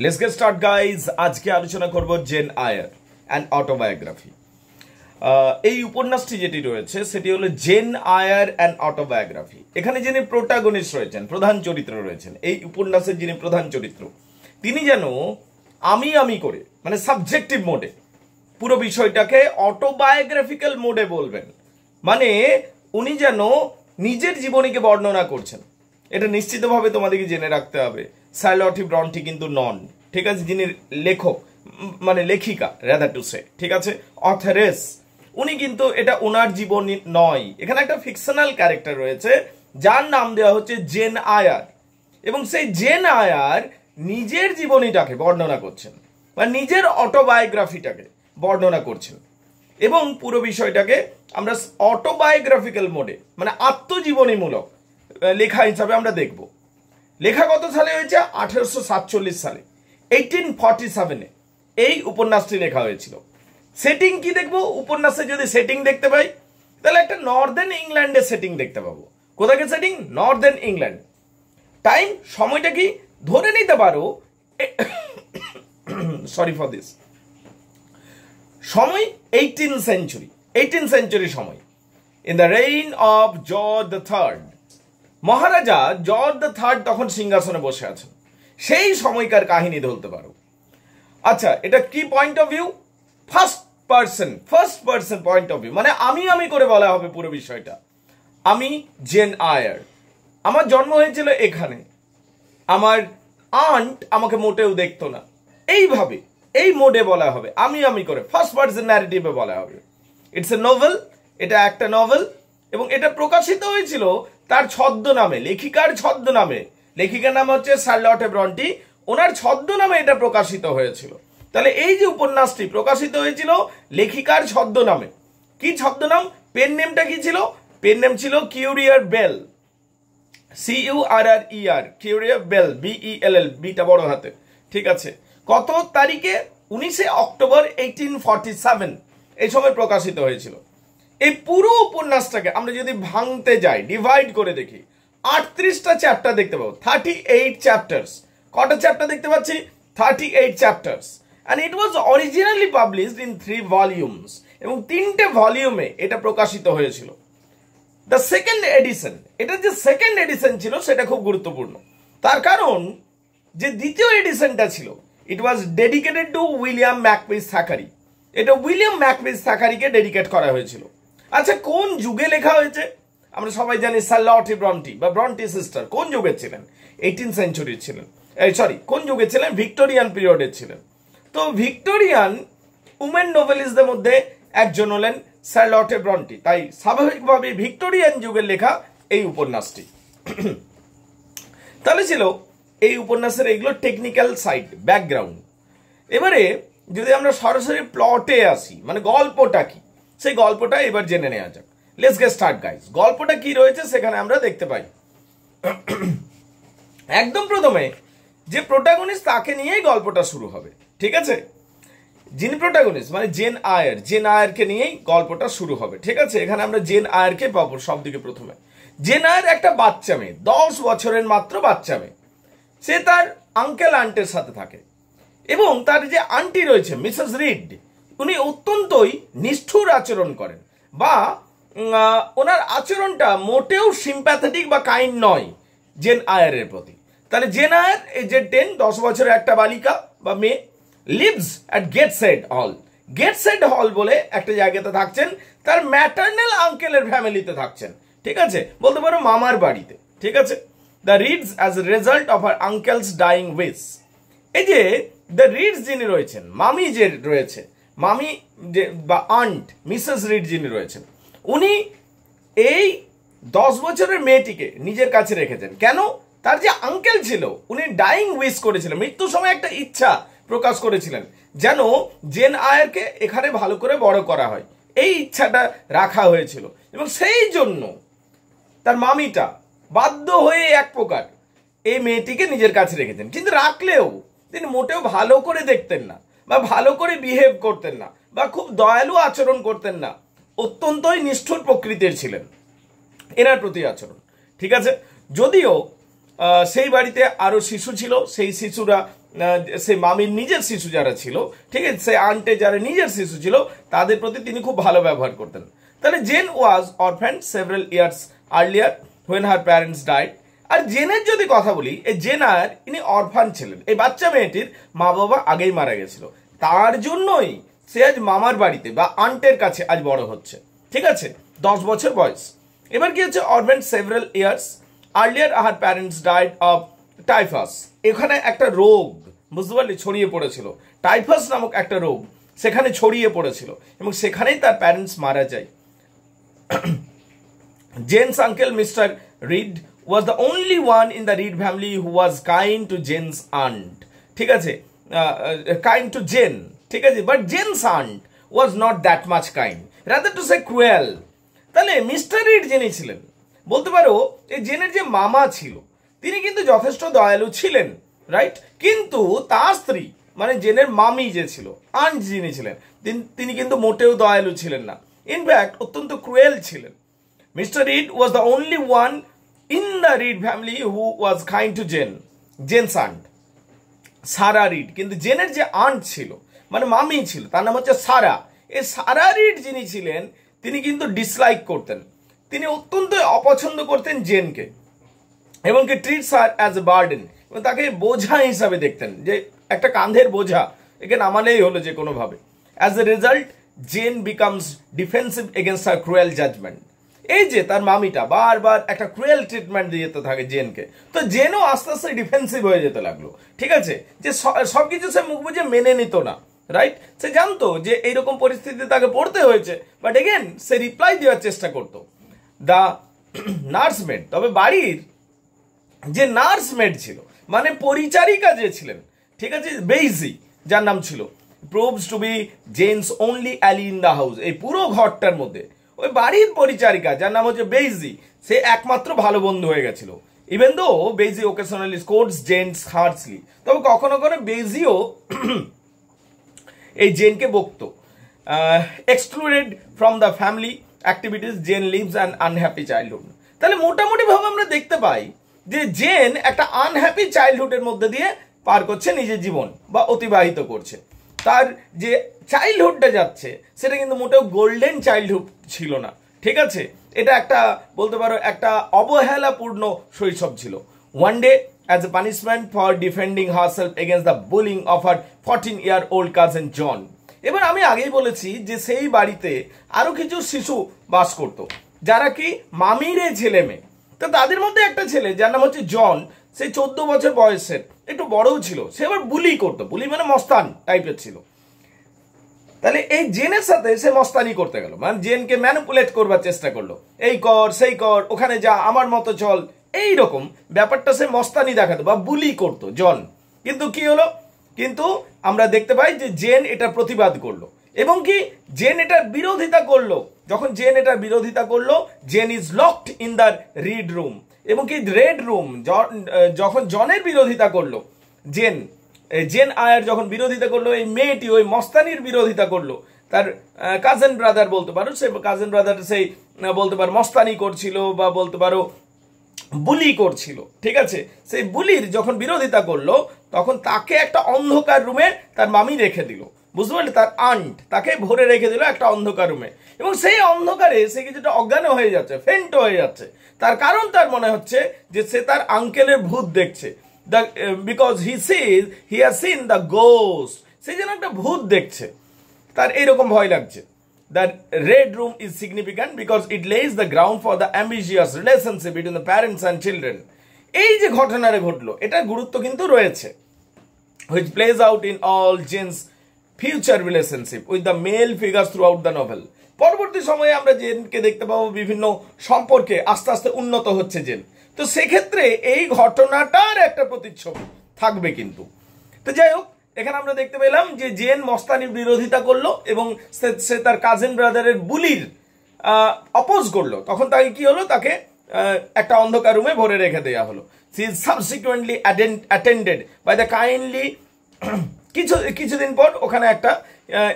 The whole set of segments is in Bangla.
Let's get start guys. আজকে আলোচনা করব জেন আয়ার অ্যান্ড অটোবায়োগ্রাফি। এই উপন্যাসটি যেটি রয়েছে সেটি হলো জেন আয়ার অ্যান্ড অটোবায়োগ্রাফি। এখানে যিনি প্রোটাগনিস্ট রয়েছেন, প্রধান চরিত্র রয়েছেন, এই উপন্যাসের যিনি প্রধান চরিত্র, তিনি যেন আমি করে মানে সাবজেক্টিভ মোডে পুরো বিষয়টাকে অটোবায়োগ্রাফিক্যাল মোডে বলবেন। মানে উনি যেন নিজের জীবনীকে বর্ণনা করছেন। এটা নিশ্চিতভাবে তোমাদেরকে জেনে রাখতে হবে। শার্লট ব্রন্টি কিন্তু নন, ঠিক আছে, যিনি লেখক মানে লেখিকা রাদার টু সে, ঠিক আছে, অথরেস, উনি কিন্তু এটা ওনার জীবনী নয়। এখানে একটা ফিকশনাল ক্যারেক্টার রয়েছে যার নাম দেওয়া হচ্ছে জেন আয়ার, এবং সেই জেন আয়ার নিজের জীবনীটাকে বর্ণনা করছেন বা নিজের অটোবায়োগ্রাফিটাকে বর্ণনা করছেন, এবং পুরো বিষয়টাকে আমরা অটোবায়োগ্রাফিক্যাল মোডে মানে আত্মজীবনীমূলক লেখা হিসাবে আমরা দেখব। লেখা কত সালে হয়েছে? 1847 সালে, 1847-এ এই উপন্যাসটি লেখা হয়েছিল। সেটিং কি দেখবো? উপন্যাসে যদি সেটিং দেখতে পাই তাহলে একটা নর্দার্ন ইংল্যান্ডের সেটিং দেখতে পাবো। কোথাকে সেটিং? Northern England. টাইম, সময়টা কি ধরে নিতে পারো, সরি ফর দিস, সময় 18th সেঞ্চুরি সময়। In the rain of George the third, Maharaja George the third তখন সিংহাসনে বসে আছেন, সেই সময়কার কাহিনী ধরতে পারো। আচ্ছা, এটা কি point of view? First person point of view, মানে আমি করে বলা হবে পুরো বিষয়টা। আমি জেন আয়ার, আমার জন্ম হয়েছিল এখানে, আমার আন্ট আমাকে মোটেও দেখতো না, এইভাবে এই মোডে বলা হবে, আমি করে ফার্স্ট পার্সন ন্যারেটিভে বলা হবে। ইটস এ নোভেল, এটা একটা নভেল, এবং এটা প্রকাশিত হয়েছিল তার ছদ্মনামে, লেখিকার ছদ্মনামে। লেখিকার নাম হচ্ছে শার্লট ব্রন্টি, ওনার ছদ্মনামে এটা প্রকাশিত হয়েছিল। তাহলে এই যে উপন্যাসটি প্রকাশিত হয়েছিল লেখিকার ছদ্মনামে, কি ছদ্মনাম? পেন নেমটা কি ছিল? পেন নেম ছিল Currer Bell, CURRER, Currer Bell, BELL, বিটা বড় হাতে, ঠিক আছে। কত তারিখে? 19 অক্টোবর 1847 এই সময় প্রকাশিত হয়েছিল। এই পুরো উপন্যাসটাকে আমরা যদি ভাঙতে যাই, ডিভাইড করে দেখি, 38টা চ্যাপ্টার দেখতে পাবো, 38 চ্যাপ্টার্স। কটা চ্যাপ্টার দেখতে পাচ্ছি? 38 chapters. And it was originally published in 3 volumes, এবং 3টে ভলিউমে এটা প্রকাশিত হয়েছিল। দ্য সেকেন্ড এডিশন, এটা যে সেকেন্ড এডিশন ছিল সেটা খুব গুরুত্বপূর্ণ, তার কারণ যে দ্বিতীয় এডিশনটা ছিল, ইট ওয়াজ ডেডিকেটেড টু উইলিয়াম ম্যাকপিস থ্যাকারি। এটা উইলিয়াম ম্যাকপিস থ্যাকারিকে ডেডিকেট করা হয়েছিল। আচ্ছা, কোন যুগে লেখা হয়েছে? আমরা সবাই জানি শার্লট ব্রন্টি বা ব্রন্টি সিস্টার কোন যুগের ছিলেন? 18th সেঞ্চুরির ছিলেন, কোন যুগে ছিলেন? ভিক্টোরিয়ান পিরিয়ডের ছিলেন। তো ভিক্টোরিয়ান উমেন নোভেলিস্টদের মধ্যে একজন হলেন শার্লট ব্রন্টি, তাই স্বাভাবিকভাবে ভিক্টোরিয়ান যুগের লেখা এই উপন্যাসটি। তাহলে ছিল এই উপন্যাসের এগুলো টেকনিক্যাল সাইড, ব্যাকগ্রাউন্ড। এবারে যদি আমরা সরাসরি প্লটে আসি, মানে গল্পটা কি, সেই গল্পটা এবার জেনে নেওয়া যাক। Let's get start guys. গল্পটা কি রয়েছে সেখানে আমরা দেখতে পাই। একদম প্রথমে যে প্রোটাগনিস্ট তাকে নিয়েই গল্পটা শুরু হবে, ঠিক আছে। যিনি প্রোটাগনিস্ট মানে জেন আয়ারকে নিয়েই গল্পটা শুরু হবে, ঠিক আছে। এখানে আমরা জেন আয়ারকে পাবো সব দিকে প্রথমে। জেন আয়ার একটা বাচ্চা মেয়ে, 10 বছরের মাত্র বাচ্চা মেয়ে। সে তার আঙ্কেল আন্টের সাথে থাকে, এবং তার যে আন্টি রয়েছে মিসেস রিড, উনি অত্যন্তই নিষ্ঠুর আচরণ করেন, বা ওনার আচরণটা মোটেও সিম্প্যাথেটিক বা কাইন্ড নয় জেন আয়ারের প্রতি। তাহলে জেন আয়ার এই যে 10 বছরের একটা বালিকা বা মেয়ে, লিভস অ্যাট গেটসেড হল বলে একটা জায়গাতে থাকছেন, তার ম্যাটার্নাল আঙ্কেলের ফ্যামিলিতে থাকছেন, ঠিক আছে, বলতে পারো মামার বাড়িতে, ঠিক আছে। The Reeds as a result of her uncle's dying wish. এই যে দ্য রিডস যিনি রয়েছেন, মামি যে রয়েছে, মামি যে বা আন্ট মিসেস রিড যিনি রয়েছেন, উনি এই 10 বছরের মেয়েটিকে নিজের কাছে রেখেছেন। কেন? তার যে আঙ্কেল ছিল উনি ডাইং উইশ করেছিলেন, মৃত্যুর সময় একটা ইচ্ছা প্রকাশ করেছিলেন যেন জেন আয়ারকে এখানে ভালো করে বড় করা হয়, এই ইচ্ছাটা রাখা হয়েছিল, এবং সেই জন্য তার মামিটা বাধ্য হয়ে এক প্রকার এই মেয়েটিকে নিজের কাছে রেখেছেন। কিন্তু রাখলেও তিনি মোটেও ভালো করে দেখতেন না, বা ভালো করে বিহেভ করতেন না, বা খুব দয়ালু আচরণ করতেন না, অত্যন্তই নিষ্ঠুর প্রকৃতির ছিলেন এনার প্রতি আচরণ, ঠিক আছে। যদিও সেই বাড়িতে আরো শিশু ছিল, সেই শিশুরা সেই মামির নিজের শিশু যারা ছিল, ঠিক আছে, সেই আন্টে যারা নিজের শিশু ছিল তাদের প্রতি তিনি খুব ভালো ব্যবহার করতেন। তাহলে Jane was orphaned several years earlier when her parents died. আর জেনের যদি কথা বলি, এই জেন আয়ার ইনি অরফান ছিলেন, এই বাচ্চা মেয়েটির মা বাবা আগেই মারা গেছিল, তার জন্যই সে আজ মামার বাড়িতে বা আন্টের কাছে আজ বড় হচ্ছে, ঠিক আছে, 10 বছর বয়স। এবার কি হচ্ছে, orphaned several years earlier her parents died of typhus. এখানে একটা রোগ, বুঝতে পারলি, ছড়িয়ে পড়েছিল, টাইফাস নামক একটা রোগ সেখানে ছড়িয়ে পড়েছিল এবং সেখানেই তার প্যারেন্টস মারা যায়। Jane's uncle, Mr. Reed, was the only one in the Reed family who was kind to Jane's aunt. ঠিক আছে, kind to Jane, ঠিক আছে, but Jane's aunt was not that much kind, rather to say cruel. তাহলে মিস্টার রিড যিনি ছিলেন, বলতে পারো এই জেনের যে মামা ছিল তিনি কিন্তু যথেষ্ট দয়ালু ছিলেন, রাইট, কিন্তু তার স্ত্রী মানে জেনের মামি যে ছিল, আন্ট যিনি ছিলেন, তিনি কিন্তু মোটেও দয়ালু ছিলেন না, ইনফ্যাক্ট অত্যন্ত ক্রুয়েল ছিলেন। Mr. Reed was the only one in the Reed family who was kind to Jane, Jane's aunt, Sarah Reed. কিন্তু জেনের যে আন্ট ছিল মানে মামি ছিল, তার নাম হচ্ছে সারা। এই সারা রিড যিনি ছিলেন তিনি কিন্তু ডিসলাইক করতেন, তিনি অত্যন্ত অপছন্দ করতেন জেনকে এবং কি treats her as a burden, এবং তাকে বোঝা হিসাবে দেখতেন, যে একটা কাঁধের বোঝা, একে নামালেই হলো যে কোনোভাবে। As a result Jane becomes defensive against her cruel judgment. এই যে তার মামিটা বারবার একটা ক্রুয়েল ট্রিটমেন্ট দিয়ে যেতে থাকে জেনকে, তো জেনও আস্তে আস্তে ডিফেন্সিভ হয়ে যেতে লাগলো, ঠিক আছে, যে সবকিছু সে মুখ বুঝে মেনে নিত না, রাইট, সে জানতো যে এইরকম পরিস্থিতি তাকে পড়তে হয়েছে, বাট এগেন সে রিপ্লাই দেওয়ার চেষ্টা করতো। দ্য নার্সমেড, তবে বাড়ির যে নার্সমেড ছিল মানে পরিচারিকা যে ছিলেন, ঠিক আছে, বেইজি যার নাম ছিল, proves to be Jane's only ally in the house. এই পুরো ঘরটার মধ্যে ওই বাড়ির পরিচারিকা যার নাম হচ্ছে বেইজি, সে একমাত্র ভালো বন্ধু হয়ে গেছিল। ইভেন দো বেইজি ওকেশনালি স্কোর্টস জেনস হার্সলি, তবে কখনো কখনো বেইজিও এই জেনকে বকতো। Excluded from the family activities Jane lives an unhappy childhood. তাহলে মোটামুটি ভাবে আমরা দেখতে পাই যে জেন একটা আনহ্যাপি চাইল্ডহুডের মধ্যে দিয়ে পার করছে নিজের জীবন বা অতিবাহিত করছে। তার যে চাইল্ডহুডটা যাচ্ছে সেটা কিন্তু মোটেও গোল্ডেন চাইল্ডহুড ছিল না, ঠিক আছে, এটা একটা বলতে পারো একটা অবহেলাপূর্ণ শৈশব ছিল। One day as a punishment for defending herself against the bullying of her 14-year-old cousin John. এবার আমি আগেই বলেছি যে সেই বাড়িতে আরো কিছু শিশু বাস করত যারা কি মামিরে ছেলে মেয়ে, তো তাদের মধ্যে একটা ছেলে যার নাম হচ্ছে জন, সেই 14 বছর বয়সের, একটু বড়ও ছিল, সে আবার বুলি করতো, বুলি মানে মস্তান টাইপের ছিল। তাহলে এই জেনের সাথে সে মস্তানি করতে গেল, মানে জেনকে ম্যানিপুলেট করবার চেষ্টা করলো, এই কর সেই কর, ওখানে যা, আমার মতো চল, এই রকম ব্যাপারটা সে মস্তানি দেখাতো বা বুলি করতো জন। কিন্তু কি হলো, কিন্তু আমরা দেখতে পাই যে জেন এটা প্রতিবাদ করলো এবং কি জেন এটার বিরোধিতা করলো। যখন জেন এটার বিরোধিতা করলো, Jane is locked in the red room, এবং কি রেড রুম যখন জনের বিরোধিতা করলো, জেন আয়ার যখন বিরোধিতা করলো, এই মেয়েটি ওই মস্তানির বিরোধিতা করলো, তার কাজেন ব্রাদার বলতে পারো, সে কাজেন ব্রাদার সেই বলতে পারো মস্তানি করছিল বা বলতে পারো বুলি করছিল, ঠিক আছে, সেই বুলির যখন বিরোধিতা করলো তখন তাকে একটা অন্ধকার রুমে তার মামি রেখে দিল, বুঝতে পারলে, তার আন্ট তাকে ভরে রেখে দিল একটা অন্ধকার রুমে, এবং সেই অন্ধকারে সে কিছুটা অজ্ঞান হয়ে যাচ্ছে, ফেন্ট হয়ে যাচ্ছে। তার কারণ তার মনে হচ্ছে যে সে তার আঙ্কেলের ভূত দেখছে, because he has seen the ghost, সে যেন একটা ভূত দেখছে, তার এইরকম ভয় লাগছে। The red room is significant because it lays the ground for the ambiguous relationship between the parents and children. এই যে ঘটনাটা ঘটলো এটার গুরুত্ব কিন্তু রয়েছে, which plays out in all Jane's future relationship with the male figures throughout the novel. পরবর্তী সময়ে আমরা জেনকে দেখতে পাবো বিভিন্ন সম্পর্কে আস্তে আস্তে উন্নত হচ্ছে জেন, তো সেক্ষেত্রে এই ঘটনাটার একটা প্রতিচ্ছবি থাকবে কিন্তু। তো যাই হোক, এখানে আমরা দেখতে পেলাম যে জেন মস্তানির বিরোধিতা করলো এবং সে তার কাজিন ব্রাদারের বুলির অপোজ করলো, তখন তাকে কি হলো, তাকে একটা অন্ধকার রুমে ভরে রেখে দেওয়া হলো। She is subsequently attended by the kindly, কিছুদিন পর ওখানে একটা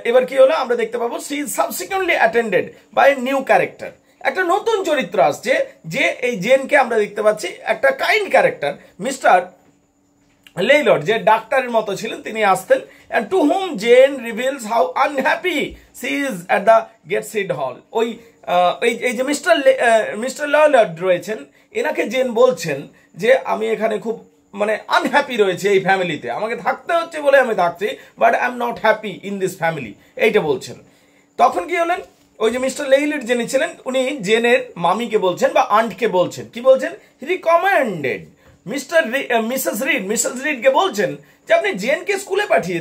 এবার কি হলো আমরা দেখতে পাবো, she is subsequently attended by new character. একটা নতুন চরিত্র আসছে, যে এই জেনকে আমরা দেখতে পাচ্ছি একটা কাইন্ড ক্যারেক্টার মিস্টার লেইলর্ড, যে ডাক্তারের মতো ছিলেন, তিনি আসতেন, and to whom Jane reveals how unhappy she is at the Gateshead Hall. এই যে মিস্টার লেইলর্ড রয়েছেন, এনাকে জেন বলছেন যে আমি এখানে খুব মানে আনহ্যাপি রয়েছে এই ফ্যামিলিতে, আমাকে থাকতে হচ্ছে বলে আমি থাকছি, but I am not happy in this family, এইটা বলছেন। তখন কি হলেন, ওই যে মিস্টার লেইলর্ড যিনি ছিলেন, উনি জেনের মামিকে বলছেন বা আন্টকে বলছেন, কি বলছেন, রিকমেন্ডেড মিসেস রিডকে বলছেন যে আপনি জেনকে স্কুলে পাঠিয়ে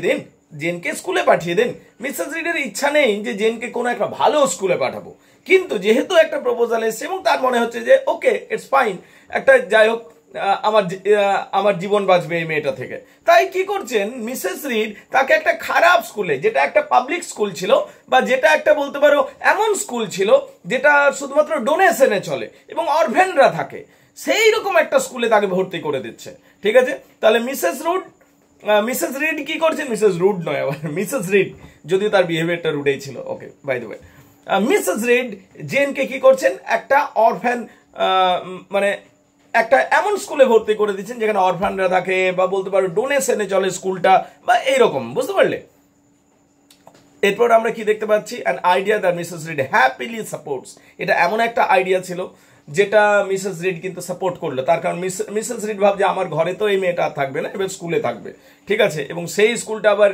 দিন, মিসেস রিডের ইচ্ছা নেই যে জেনকে কোনো একটা ভালো স্কুলে পাঠাবো, কিন্তু যেহেতু একটা প্রপোজাল এসেছে এবং তার মনে হচ্ছে যে ওকে ইটস ফাইন, একটা যাই হোক আমার জীবন বাঁচবে এই মেয়েটা থেকে, তাই কি করছেন মিসেস রিড তাকে একটা খারাপ স্কুলে, যেটা একটা পাবলিক স্কুল ছিল বা যেটা একটা বলতে পারো এমন স্কুল ছিল যেটা শুধুমাত্র ডোনেশনে চলে এবং অরফেনরা থাকে, সেই রকম একটা স্কুলে তাকে ভর্তি করে দিচ্ছে। ঠিক আছে, তাহলে মিসেস রিড কি করছেন, মিসেস রুড নয় আবার মিসেস রিড, যদিও তার বিহেভিয়ারটা রুডেই ছিল, okay by the way, Mrs Reed জেনকে কি করছেন, একটা অরফ্যান মানে একটা এমন স্কুলে ভর্তি করে দিচ্ছেন যেখানে অরফ্যানরা থাকে বা বলতে পারো ডোনেশনে চলে স্কুলটা বা এইরকম, বুঝতে পারলে। এরপর আমরা কি দেখতে পাচ্ছি, an idea that Mrs read happily supports, এটা এমন একটা আইডিয়া ছিল যেটা মিসেস রিড কিন্তু সাপোর্ট করলো, তার কারণ মিসেস রিড ভাবছে আমার ঘরে তো এই মেয়েটা থাকবে না, এবার স্কুলে থাকবে, ঠিক আছে, এবং সেই স্কুলটা আবার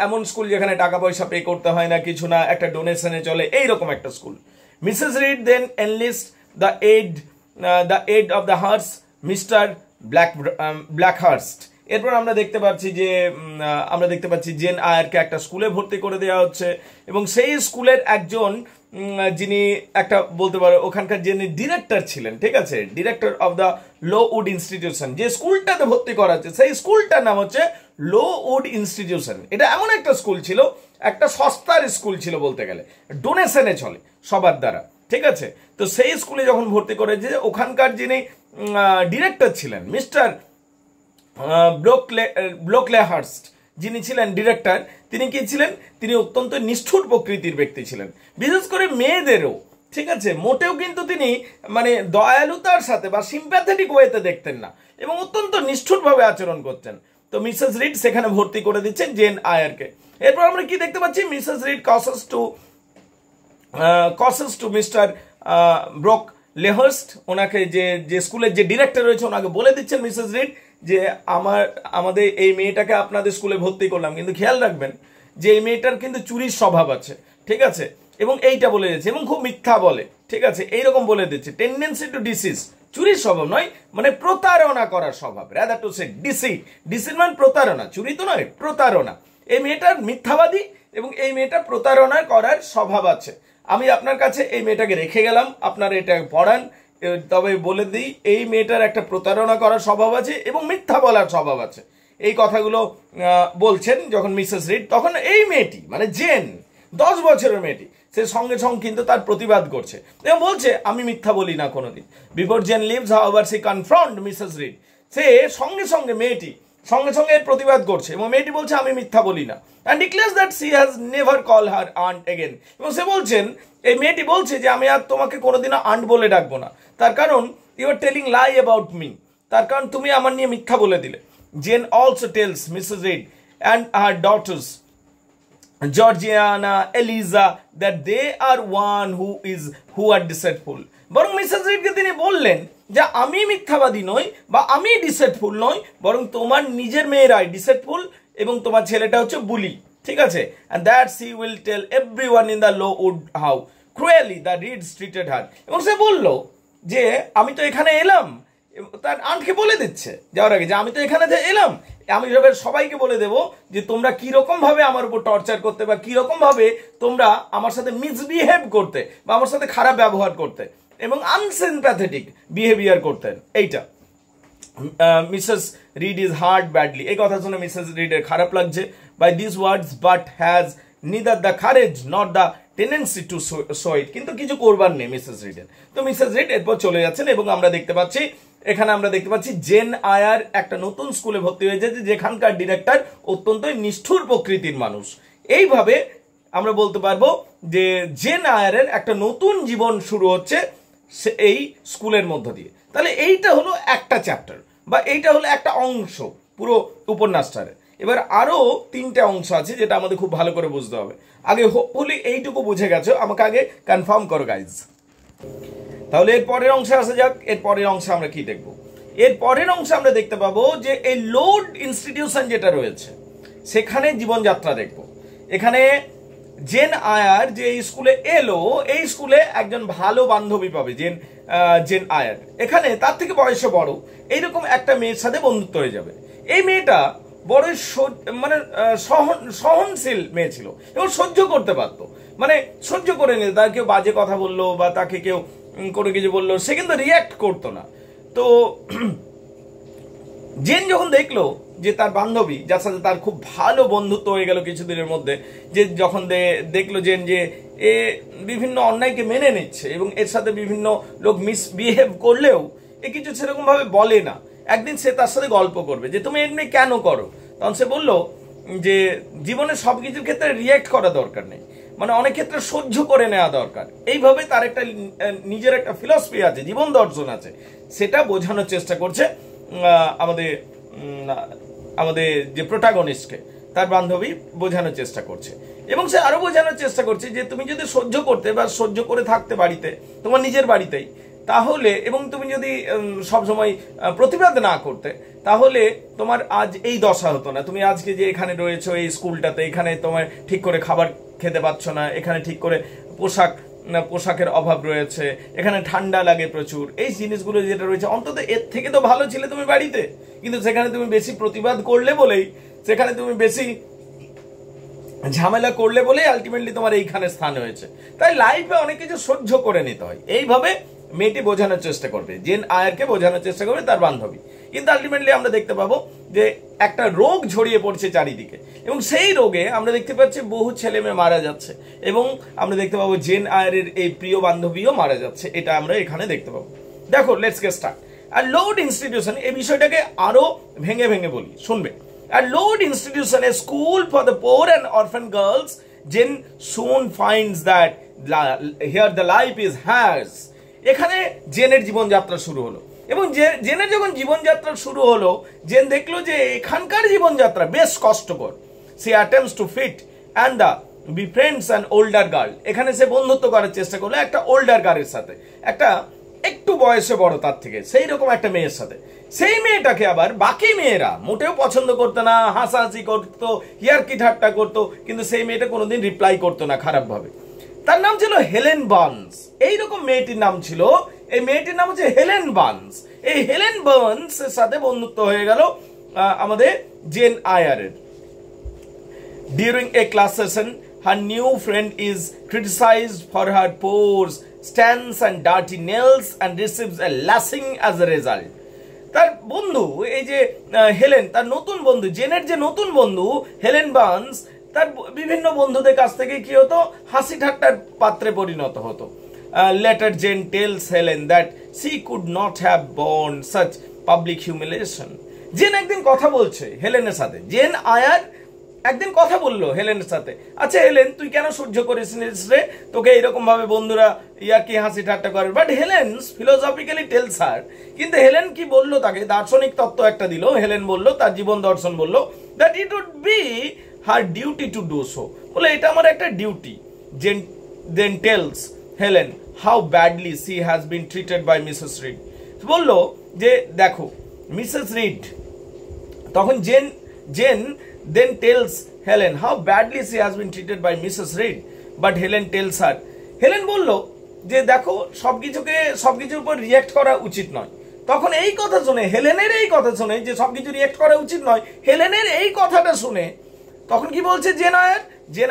এমন স্কুল যেখানে টাকা পয়সা পে করতে হয় না, কিছু না, একটা ডোনেশনে চলে, এইরকম একটা school. Mrs Reed then enlist the aid of the harsh Mr Blackhurst. এরপর আমরা দেখতে পাচ্ছি জেন আয়ারকে একটা স্কুলে ভর্তি করে দেওয়া হচ্ছে এবং সেই স্কুলের একজন যিনি একটা বলতে পারো ওখানকার যিনি ডিরেক্টর ছিলেন, ঠিক আছে, ডিরেক্টর অফ দ্য লোউড ইনস্টিটিউশন, যে স্কুলটাতে ভর্তি করা হচ্ছে সেই স্কুলটার নাম হচ্ছে লোউড ইনস্টিটিউশন। এটা এমন একটা স্কুল ছিল, একটা সস্তার স্কুল ছিল বলতে গেলে, ডোনেশনে চলে সবার দ্বারা, ঠিক আছে। তো সেই স্কুলে যখন ভর্তি করেছে, ওখানকার যিনি ডিরেক্টর ছিলেন মিস্টার ব্লোকলেহার্স্ট, যিনি ছিলেন ডিরেক্টর, তিনি কি ছিলেন, তিনি অত্যন্ত নিষ্ঠুর প্রকৃতির ব্যক্তি ছিলেন, বিশেষ করে মেয়েদেরও, ঠিক আছে, মোটেও কিন্তু তিনি মানে দয়ালুতার সাথে বা সিম্প্যাথেটিক ওয়েতে দেখতেন না এবং অত্যন্ত নিষ্ঠুরভাবে আচরণ করতেন। তো মিসেস রিড সেখানে ভর্তি করে দিচ্ছেন জেন আয়ারকে। এরপর আমরা কি দেখতে পাচ্ছি, Mrs read কসেস two mister Brock লেহার্স্ট, ওনাকে যে স্কুলের যে ডিরেক্টর রয়েছে ওনাকে বলে দিচ্ছেন মিসেস রিড যে আমাদের এই মেয়েটাকে আপনাদের স্কুলে ভর্তি করলাম, কিন্তু খেয়াল রাখবেন যে এই মেয়েটার কিন্তু চুরির স্বভাব আছে, ঠিক আছে, এবং এইটা বলে দিচ্ছে এবং খুব মিথ্যা বলে, ঠিক আছে, এইরকম বলে দিচ্ছে, টেন্ডেন্সি টু ডিসিজ, চুরির স্বভাব নয়, মানে প্রতারণা করার স্বভাব, রাদার টু সে ডিসিড মানে প্রতারণা, চুরি তো নয়, প্রতারণা। এই মেয়েটার মিথ্যাবাদী এবং এই মেয়েটা প্রতারণা করার স্বভাব আছে। আমি আপনার কাছে এই মেয়েটাকে রেখে গেলাম, আপনারা এটা পড়ান, তবে বলে দিই এই মেয়েটার একটা প্রতারণা করার স্বভাব আছে এবং মিথ্যা বলার স্বভাব আছে। এই কথাগুলো বলছেন যখন মিসেস রিড, তখন এই মেয়েটি মানে জেন 10 বছরের মেয়েটি, সে সঙ্গে সঙ্গে কিন্তু তার প্রতিবাদ করছে এবং বলছে আমি মিথ্যা বলি না কোনোদিন। Before Jane leaves however she confront Mrs Reed, সে সঙ্গে সঙ্গে মেয়েটি এর প্রতিবাদ করছে এবং মেয়েটি বলছে আমি মিথ্যা বলি না, and declares that she has never called her aunt again, এবং সে বলছেন, এই মেয়েটি বলছে যে আমি আর তোমাকে কোনোদিনও আন্ট বলে ডাকবো না, তার কারণ you are telling lie about me, তার কারণ তুমি আমার নিয়ে মিথ্যা বলে দিলে। Jane also tells Mrs Reed and her daughters Georgiana, Eliza that they are one who are deceitful, বরং মিসেস রিডকে তিনি বললেন যে আমি মিথ্যাবাদী নই বা আমি ডিসেটফুল নই, বরং তোমার নিজের মেয়েরাই ডিসেটফুল এবং তোমার ছেলেটা হচ্ছে বুলি, ঠিক আছে, and that she will tell everyone in the Lowood how cruelly the Reeds treated her, এবং সে বলল যে আমি তো এখানে এলাম, তার আন্টকে বলে দিচ্ছে যাওয়ার আগে যে আমি তো এখানে এলাম, আমি সবাইকে বলে দেব যে তোমরা কিরকম ভাবে আমার উপর টর্চার করতে বা কিরকম ভাবে তোমরা আমার সাথে মিসবিহেভ করতে বা আমার সাথে খারাপ ব্যবহার করতে এবং আনসিম্প্যাথেটিক বিহেভিয়ার করতেন। এইটা Mrs Reed is hurt badly, এই কথা শুনে মিসেস রিডের খারাপ লাগছে by this words, but has neither the courage not the tendency to show it, কিন্তু কিছু করবার নেই মিসেস রিডের। তো মিসেস রিড এরপর চলে যাচ্ছেন এবং আমরা দেখতে পাচ্ছি জেন আয়ার একটা নতুন স্কুলে ভর্তি হয়েছে যেখানকার ডিরেক্টর অত্যন্ত নিষ্ঠুর প্রকৃতির মানুষ। এইভাবে আমরা বলতে পারবো যে জেন আয়ারের একটা নতুন জীবন শুরু হচ্ছে এই স্কুলের মধ্য দিয়ে। তাহলে এইটা হলো একটা চ্যাপ্টার বা এইটা হলো একটা অংশ পুরো উপন্যাসটার। এবার আরো 3টে অংশ আছে যেটা আমাদের খুব ভালো করে বুঝতে হবে। আগে হোপফুলি এইটুকু বুঝে গেছো, আমাকে আগে কনফার্ম করো গাইজ। তাহলে এর পরের অংশে আসা যাক। এর পরের অংশে আমরা কি দেখবো? এর পরের অংশে আমরা দেখতে পাবো যে এই লোড ইনস্টিটিউশন যেটা রয়েছে সেখানে জীবনযাত্রা দেখবো। এখানে জেন আয়ার যে এই স্কুলে এলো, এই স্কুলে একজন ভালো বান্ধবী পাবে জেন আয়ার। এখানে তার থেকে বয়সে বড় এইরকম একটা মেয়ের সাথে বন্ধুত্ব হয়ে যাবে। এই মেয়েটা বড় মানে সহনশীল মেয়ে ছিল এবং সহ্য করতে পারতো, মানে সহ্য করে নিত। তার কেউ বাজে কথা বললো বা তাকে কেউ কোনো কিছু বললো, সে কিন্তু রিয়াক্ট করতো না। তো জেন যখন দেখলো যে তার বান্ধবী, যার সাথে তার খুব ভালো বন্ধুত্ব হয়ে গেল কিছুদিনের মধ্যে, যে যখন দেখলো জেন যে এ বিভিন্ন অন্যায়কে মেনে নিচ্ছে এবং এর সাথে বিভিন্ন লোক মিসবিহেভ করলেও এ কিছু সেরকম ভাবে বলে না, একদিন সে তার সাথে গল্প করবে যে তুমি এমনি কেন করো। তখন সে বললো যে জীবনে সবকিছুর ক্ষেত্রে রিয়াক্ট করা দরকার নেই, মানে অনেক ক্ষেত্রে সহ্য করে নেওয়া দরকার। এইভাবে তার একটা নিজের একটা ফিলসফি আছে, জীবন দর্শন আছে, সেটা বোঝানোর চেষ্টা করছে আমাদের যে প্রোটাগনিস্টকে, তার বান্ধবী বোঝানোর চেষ্টা করছে। এবং সে আরো বোঝানোর চেষ্টা করছে যে তুমি যদি সহ্য করতে বা সহ্য করে থাকতে বাড়িতে, তোমার নিজের বাড়িতেই, তাহলে এবং তুমি যদি সবসময় প্রতিবাদ না করতে, তাহলে তোমার আজ এই দশা হতো না। তুমি আজকে যে এখানে রয়েছো এই স্কুলটাতে, এখানে তোমার ঠিক করে খাবার খেতে পাচ্ছ না, এখানে ঠিক করে পোশাকের অভাব রয়েছে, এখানে ঠান্ডা লাগে প্রচুর, এই জিনিসগুলো যেটা রয়েছে, অন্তত এর থেকে তো ভালো ছিলে তুমি বাড়িতে। কিন্তু সেখানে তুমি বেশি প্রতিবাদ করলে বলেই, সেখানে তুমি বেশি ঝামেলা করলে বলেই আলটিমেটলি তোমার এইখানে স্থান হয়েছে। তাই লাইফে অনেক কিছু সহ্য করে নিতে হয়। এইভাবে মেয়েটি বোঝানোর চেষ্টা করবে, জেন আয়ারকে বোঝানোর চেষ্টা করবে তার বান্ধবী। কিন্তু আলটিমেটলি আমরা দেখতে পাবো যে একটা রোগ ছড়িয়ে পড়ছে চারিদিকে, এবং সেই রোগে আমরা দেখতে পাচ্ছি বহু ছেলে মেয়ে মারা যাচ্ছে, এবং আমরা দেখতে পাবো জেন আয়ারের এই প্রিয় বান্ধবীও মারা যাচ্ছে। এটা আমরা এখানে দেখতে পাবো। দেখো, লেটস গেট স্টার্ট। আর লোড ইনস্টিটিউশন, এই বিষয়টাকে আরো ভেঙে ভেঙে বলি, শুনবে। আর Lowood institution, a school for the poor and orphan girls, Jane soon finds that here the life is harsh. এখানে জেনের জীবনযাত্রা শুরু হলো, এবং জেনের যখন জীবনযাত্রা শুরু হলো, জেন দেখলো যে এখানকার জীবনযাত্রা বেশ কষ্টকর। সে attempts to fit and the befriends and older girl. এখানে সে বন্ধুত্ব করার চেষ্টা করলো একটা ওল্ডার গার্লের সাথে, একটা একটু বয়সে বড় তার থেকে, সেই রকম একটা মেয়ের সাথে। সেই মেয়েটাকে আবার বাকি মেয়েরা মোটেও পছন্দ করতো না, হাসাহাসি করতো, ইয়ার্কি ঠাট্টা করতো, কিন্তু সেই মেয়েটা কোনোদিন রিপ্লাই করতো না খারাপ ভাবে। তার নাম ছিল হেলেন বার্নস। এইরকম মেয়েটির নাম ছিল, এই মেয়েটির নাম হচ্ছে হেলেন বার্নস। এই হেলেন বার্নস এর সাথে বন্ধুত্ব হয়ে গেল আমাদের জেন আয়ারের। During a class session, her new friend is criticized for her pores, stance and dirty nails and receives a lashing as a result. তার বন্ধু এই যে হেলেন, তার নতুন বন্ধু, জেনের যে নতুন বন্ধু হেলেন বার্নস, তার বিভিন্ন বন্ধুদের কাছ থেকে কি হতো, হাসি ঠাট্টার পাত্রে পরিণত হতো। Later Jane tells Helen that she could not have borne such public humiliation. Jane একদিন কথা বলছে হেলেনের সাথে, জেন আয়ার একদিন কথা বললো হেলেনের সাথে, আচ্ছা হেলেন তুই কেন সহ্য করেছিস রে, তোকে এরকম ভাবে বন্ধুরা ইয়ার্কি হাসি ঠাট্টা করে। বাট হেলেন ফিলোসফিক্যালি টেলস হার, কিন্তু হেলেন কি বললো তাকে, দার্শনিক তত্ত্ব একটা দিল। হেলেন বললো, তার জীবন দর্শন বললো, that it would be her duty to do so, বলে এটা আমার একটা duty. Jane then tells Helen how badly she has been treated by Mrs Reed. বললো যে দেখো মিসেস রিড, তখন Jane then tells Helen how badly she has been treated by Mrs. Reed, but Helen tells her, Helen বলল যে দেখো সবকিছুর উপর রিঅ্যাক্ট করা উচিত নয়। তখন এই কথা শুনে, হেলেনের এই কথা শুনে যে সবকিছু রিঅ্যাক্ট করা উচিত নয়, হেলেনের এই কথাটা শুনে তখন কি বলছে জেন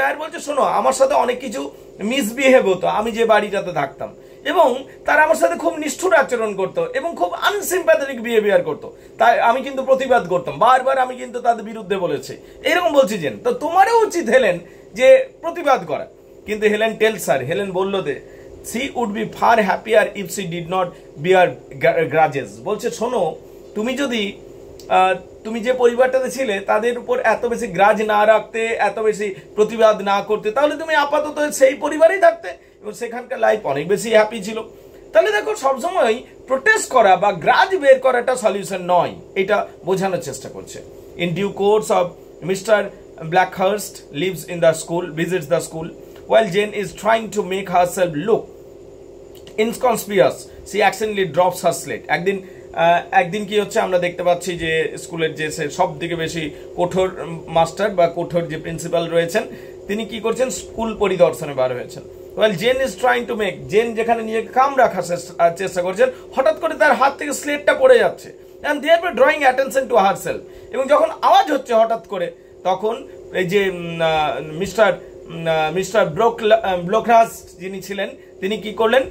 আয়ার বলছে, শোনো আমার সাথে অনেক কিছু মিসবিহেভ হতো আমি যে বাড়িটাতে থাকতাম, এবং তারা আমার সাথে খুব নিষ্ঠুর আচরণ করতো এবং খুব আনসিম্প্যাথেটিক বিহেভিয়ার করতো, তাই আমি কিন্তু প্রতিবাদ করতাম, বারবার আমি কিন্তু তাদের বিরুদ্ধে বলেছি, এরকম বলছি জেন। তো তোমারও উচিত হেলেন যে প্রতিবাদ করা। কিন্তু হেলেন টেলস হার, হেলেন বললো যে she would be far happier if she did not bear grudges। বলছে শোনো, তুমি যদি তুমি যে পরিবারটাতে ছিলে তাদের উপর এত বেশি গ্রাজ না রাখতে, এত বেশি প্রতিবাদ না করতে, তাহলে তুমি আপাতত সেই পরিবারেই থাকতে এবং সেখানকার লাইফ অনেক বেশি হ্যাপি ছিল। তাহলে দেখো সবসময় প্রোটেস্ট করা বা গ্রাজ বের করাটা সলিউশন নয়, এটা বোঝানোর চেষ্টা করছে। In due course of Mr Blackhurst lives in the school, visits the school, while Jane is trying to make herself look inconspicuous. She accidentally drops her slate. একদিন কি হচ্ছে, আমরা দেখতে পাচ্ছি যে স্কুলের যে সব থেকে বেশি কঠোর মাস্টার বা কঠোর যে প্রিন্সিপাল রয়েছেন, তিনি কি করছেন, স্কুল পরিদর্শনে বার হয়েছেন। While Jane is trying to make, Jane যেখানে নিজেকে কাম রাখার চেষ্টা করছেন, হঠাৎ করে তার হাত থেকে স্লেটটা পড়ে যাচ্ছে, and thereby drawing attention to herself. এবং যখন আওয়াজ হচ্ছে হঠাৎ করে, তখন এই যে মিস্টার ব্লোকরাস যিনি ছিলেন, তিনি কি করলেন,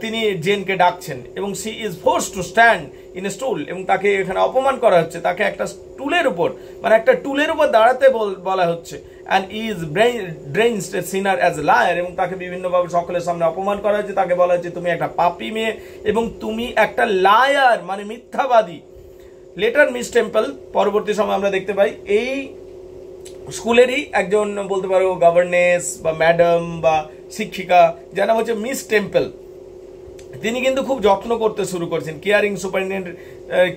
তিনি জেনকে ডাকছেন এবং she is forced to stand in a stool, এবং তাকে এখানে অপমান করা হচ্ছে, তাকে একটা স্টুলের উপর মানে একটা টুলের উপর দাঁড়াতে বলা হচ্ছে, and is drenched a sinner as a liar, এবং তাকে বিভিন্নভাবে সকলের সামনে অপমান করা হচ্ছে, তাকে বলা হচ্ছে তুমি একটা পাপী মেয়ে এবং তুমি একটা লায়ার মানে মিথ্যাবাদী। লেটার মিস টেম্পল, পরবর্তী সময় আমরা দেখতে পাই এই স্কুলেরই একজন বলতে পারো গভর্নেস বা ম্যাডাম বা শিক্ষিকা, যার নাম হচ্ছে মিস টেম্পল, তিনি কিন্তু খুব যত্ন করতে শুরু করছেন, কেয়ারিং সুপারিনটেন্ডেন্ট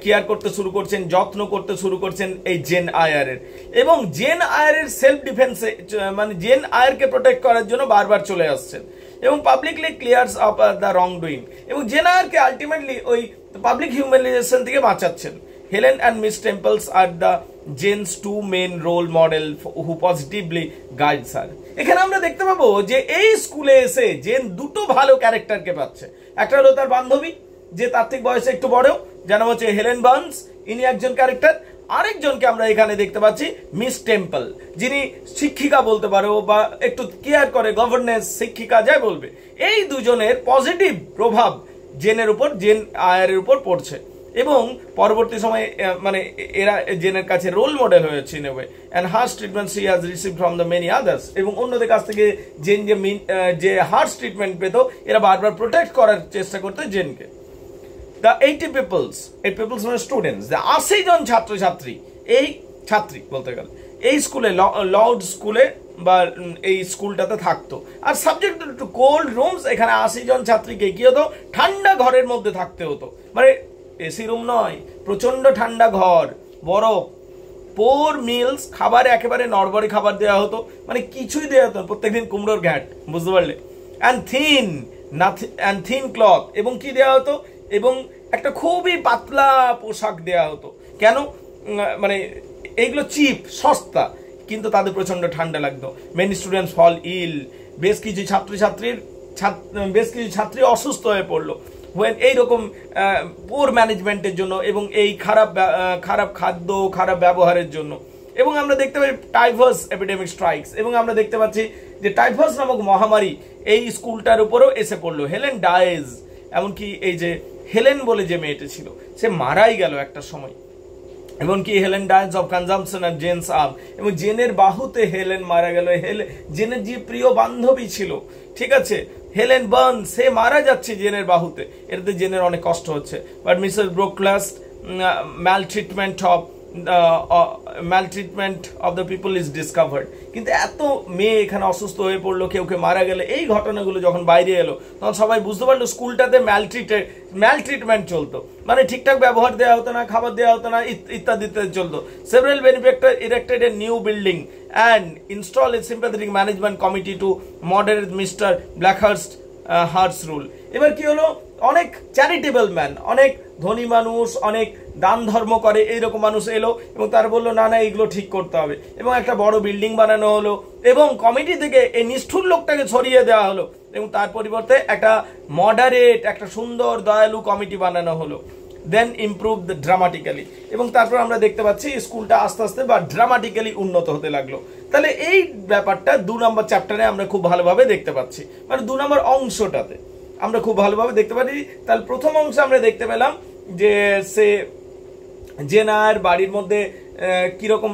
কেয়ার করতে শুরু করছেন, যত্ন করতে শুরু করছেন এই জেন আয়ারের, এবং জেন আয়ারের সেলফ ডিফেন্সে মানে জেন আয়ারকে প্রোটেক্ট করার জন্য বারবার চলে আসছেন এবং publicly clears up the wrongdoing, এবং জেন আয়ারকে আলটিমেটলি ওই পাবলিক হিউম্যানিজেশন থেকে বাঁচাচ্ছেন। Helen and Miss Temples are the Jane's two main role model who positively guides her. এখানে আমরা দেখতে পাবো যে এই স্কুলে এসে জেন দুটো ভালো ক্যারেক্টারকে পাচ্ছে। একটা হলো তার বান্ধবী, যে তার থেকে বয়সে একটু বড়, যার নাম হচ্ছে হেলেন বার্নস, ইনি একজন ক্যারেক্টার। আরেকজনকে আমরা এখানে দেখতে পাচ্ছি মিস টেম্পল, যিনি শিক্ষিকা বলতে পারো বা একটু কেয়ার করে, গভর্নেন্স শিক্ষিকা যাই বলবে। এই দুজনের পজিটিভ প্রভাব জেনের উপর, জেন আয়ারের উপর পড়ছে এবং পরবর্তী সময়ে মানে এরা জেনের কাছে রোল মডেল হয়েছে in a way, and harsh treatment she has received from the many others, এবং অন্যদের কাছ থেকে জেন যে হার্শ ট্রিটমেন্ট পেত, এরা বারবার প্রোটেক্ট করার চেষ্টা করতো জেনকে। দ্য 80 পিপলস, এই পিপলস মানে স্টুডেন্টস, 80 জন ছাত্রছাত্রী, এই ছাত্রী বলতে গেলে এই স্কুলে লর্ড স্কুলে বা এই স্কুলটাতে থাকতো। আর সাবজেক্ট টু কোল্ড রুমস, এখানে 80 জন ছাত্রীকে কি হতো, ঠান্ডা ঘরের মধ্যে থাকতে হতো, মানে এসি রুম নয়, প্রচন্ড ঠান্ডা ঘর, বরফ। পোর মিলস, খাবার একেবারে নড়বড়ে খাবার দেওয়া হতো, মানে কিছুই দেওয়া হতো, প্রত্যেকদিন কুমড়োর ঘ্যাট, বুঝতে পারলে, অ্যান্ড থিন ক্লথ, এবং কি দেওয়া হতো, এবং একটা খুবই পাতলা পোশাক দেওয়া হতো। কেন, মানে এইগুলো চিপ, সস্তা, কিন্তু তাদের প্রচন্ড ঠান্ডা লাগতো। মেনি স্টুডেন্টস ফল ইল, বেশ কিছু ছাত্রী অসুস্থ হয়ে পড়লো এইরকম পুর ম্যানেজমেন্টের জন্য এবং এই খারাপ খাদ্য, খারাপ ব্যবহারের জন্য। এবং আমরা দেখতে পাই টাইফাস এপিডেমিক স্ট্রাইকস, এবং আমরা দেখতে পাচ্ছি যে টাইফাস নামক মহামারী এই স্কুলটার উপরও এসে পড়লো। হেলেন ডায়েজ, এমনকি এই যে হেলেন বলে যে মেয়েটা ছিল, সে মারাই গেল একটা সময়। এমনকি Helen dies of consumption and Jane's arm, এবং জেনের বাহুতে হেলেন মারা গেল। জেনের যে প্রিয় বান্ধবী ছিল, ঠিক আছে, হেলেন বার্ন, সে মারা যাচ্ছে জেনের বাহুতে, এটাতে জেনের অনেক কষ্ট হচ্ছে। But Mrs Brocklehurst maltreatment of the people is discovered, কিন্তু এত মেয়ে এখানে অসুস্থ হয়ে পড়লো, কেউ মারা গেলে, এই ঘটনাগুলো যখন বাইরে এলো, তখন সবাই বুঝতে পারলো স্কুলটাতে ম্যালট্রিটমেন্ট চলতো, মানে ঠিকঠাক ব্যবহার দেওয়া হতো না, খাবার দেওয়া হতো না, ইত্যাদি চলতো। Several বেনিফ্যাক্টর erected a new building and installed a sympathetic management committee to moderate Mr. Blackhurst harsh rule. এবার কি হলো, অনেক চ্যারিটেবল ম্যান, অনেক ধনী মানুষ, অনেক দান ধর্ম করে, এইরকম মানুষ এলো এবং তার বললো না এইগুলো ঠিক করতে হবে, এবং একটা বড় বিল্ডিং বানানো হলো এবং কমিটি থেকে এই নিষ্ঠুর লোকটাকে ছড়িয়ে দেওয়া হলো এবং তার পরিবর্তে একটা মডারেট, একটা সুন্দর দয়ালু কমিটি বানানো হলো। দেন ইমপ্রুভ ড্রামাটিক্যালি, এবং তারপর আমরা দেখতে পাচ্ছি স্কুলটা আস্তে আস্তে বা ড্রামাটিক্যালি উন্নত হতে লাগলো। তাহলে এই ব্যাপারটা 2 নম্বর চ্যাপ্টারে আমরা খুব ভালোভাবে দেখতে পাচ্ছি, মানে 2 নম্বর অংশটাতে আমরা খুব ভালোভাবে দেখতে পারি। তাহলে প্রথম অংশে আমরা দেখতে পেলাম যে সে জেনার বাড়ির মধ্যে কিরকম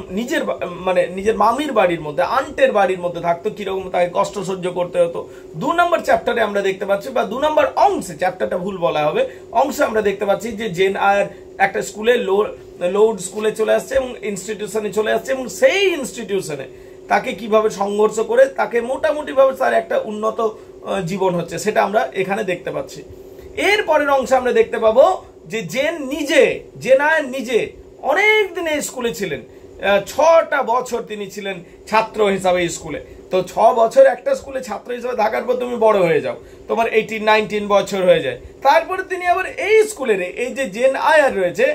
নিজের মামির বাড়ির মধ্যে, আন্টের বাড়ির মধ্যে থাকতো, কিরকম তাকে কষ্ট সহ্য করতে হতো। 2 নম্বর চ্যাপ্টারে আমরা দেখতে পাচ্ছি, বা 2 নম্বর অংশে, চ্যাপ্টারটা ভুল বলা হবে, অংশে আমরা দেখতে পাচ্ছি যে জেন আয়ার একটা স্কুলে লোড স্কুলে চলে আসছে এবং ইনস্টিটিউশনে চলে আসছে, এবং সেই ইনস্টিটিউশনে তাকে কিভাবে সংঘর্ষ করে তাকে মোটামুটি ভাবে তার একটা উন্নত জীবন হচ্ছে, সেটা আমরা এখানে দেখতে পাচ্ছি। এর পরের অংশে আমরা দেখতে পাবো যে জেন আয়ার নিজে অনেক দিন এই স্কুলে ছিলেন, 6টা বছর তিনি ছিলেন ছাত্র হিসাবে স্কুলে। তো 6 বছর একটা স্কুলে ছাত্র হিসাবে থাকার পর তুমি বড় হয়ে যাও, তোমার 18-19 বছর হয়ে যায়। তারপরে তিনি আবার এই স্কুলের, এই যে জেন আয়ার রয়েছে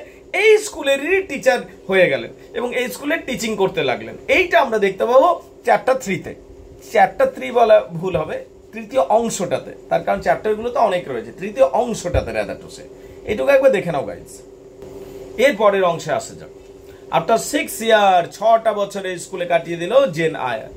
এই স্কুলেরই টিচার হয়ে গেলেন এবং এই স্কুলে টিচিং করতে লাগলেন। এইটা আমরা দেখতে পাবো চ্যাপ্টার 3-তে। চ্যাপ্টার 3 বলা ভুল হবে, তৃতীয় অংশটাতে, তার কারণ চ্যাপ্টারগুলো তো অনেক রয়েছে, তৃতীয় অংশটাতে রাদার টু সে। এটুকু একবার দেখে নাও গাইজ। এর পরের অংশে আসে যাক। আফটার 6 ইয়ার, 6টা বছর এই স্কুলে কাটিয়ে দিল জেন আয়ার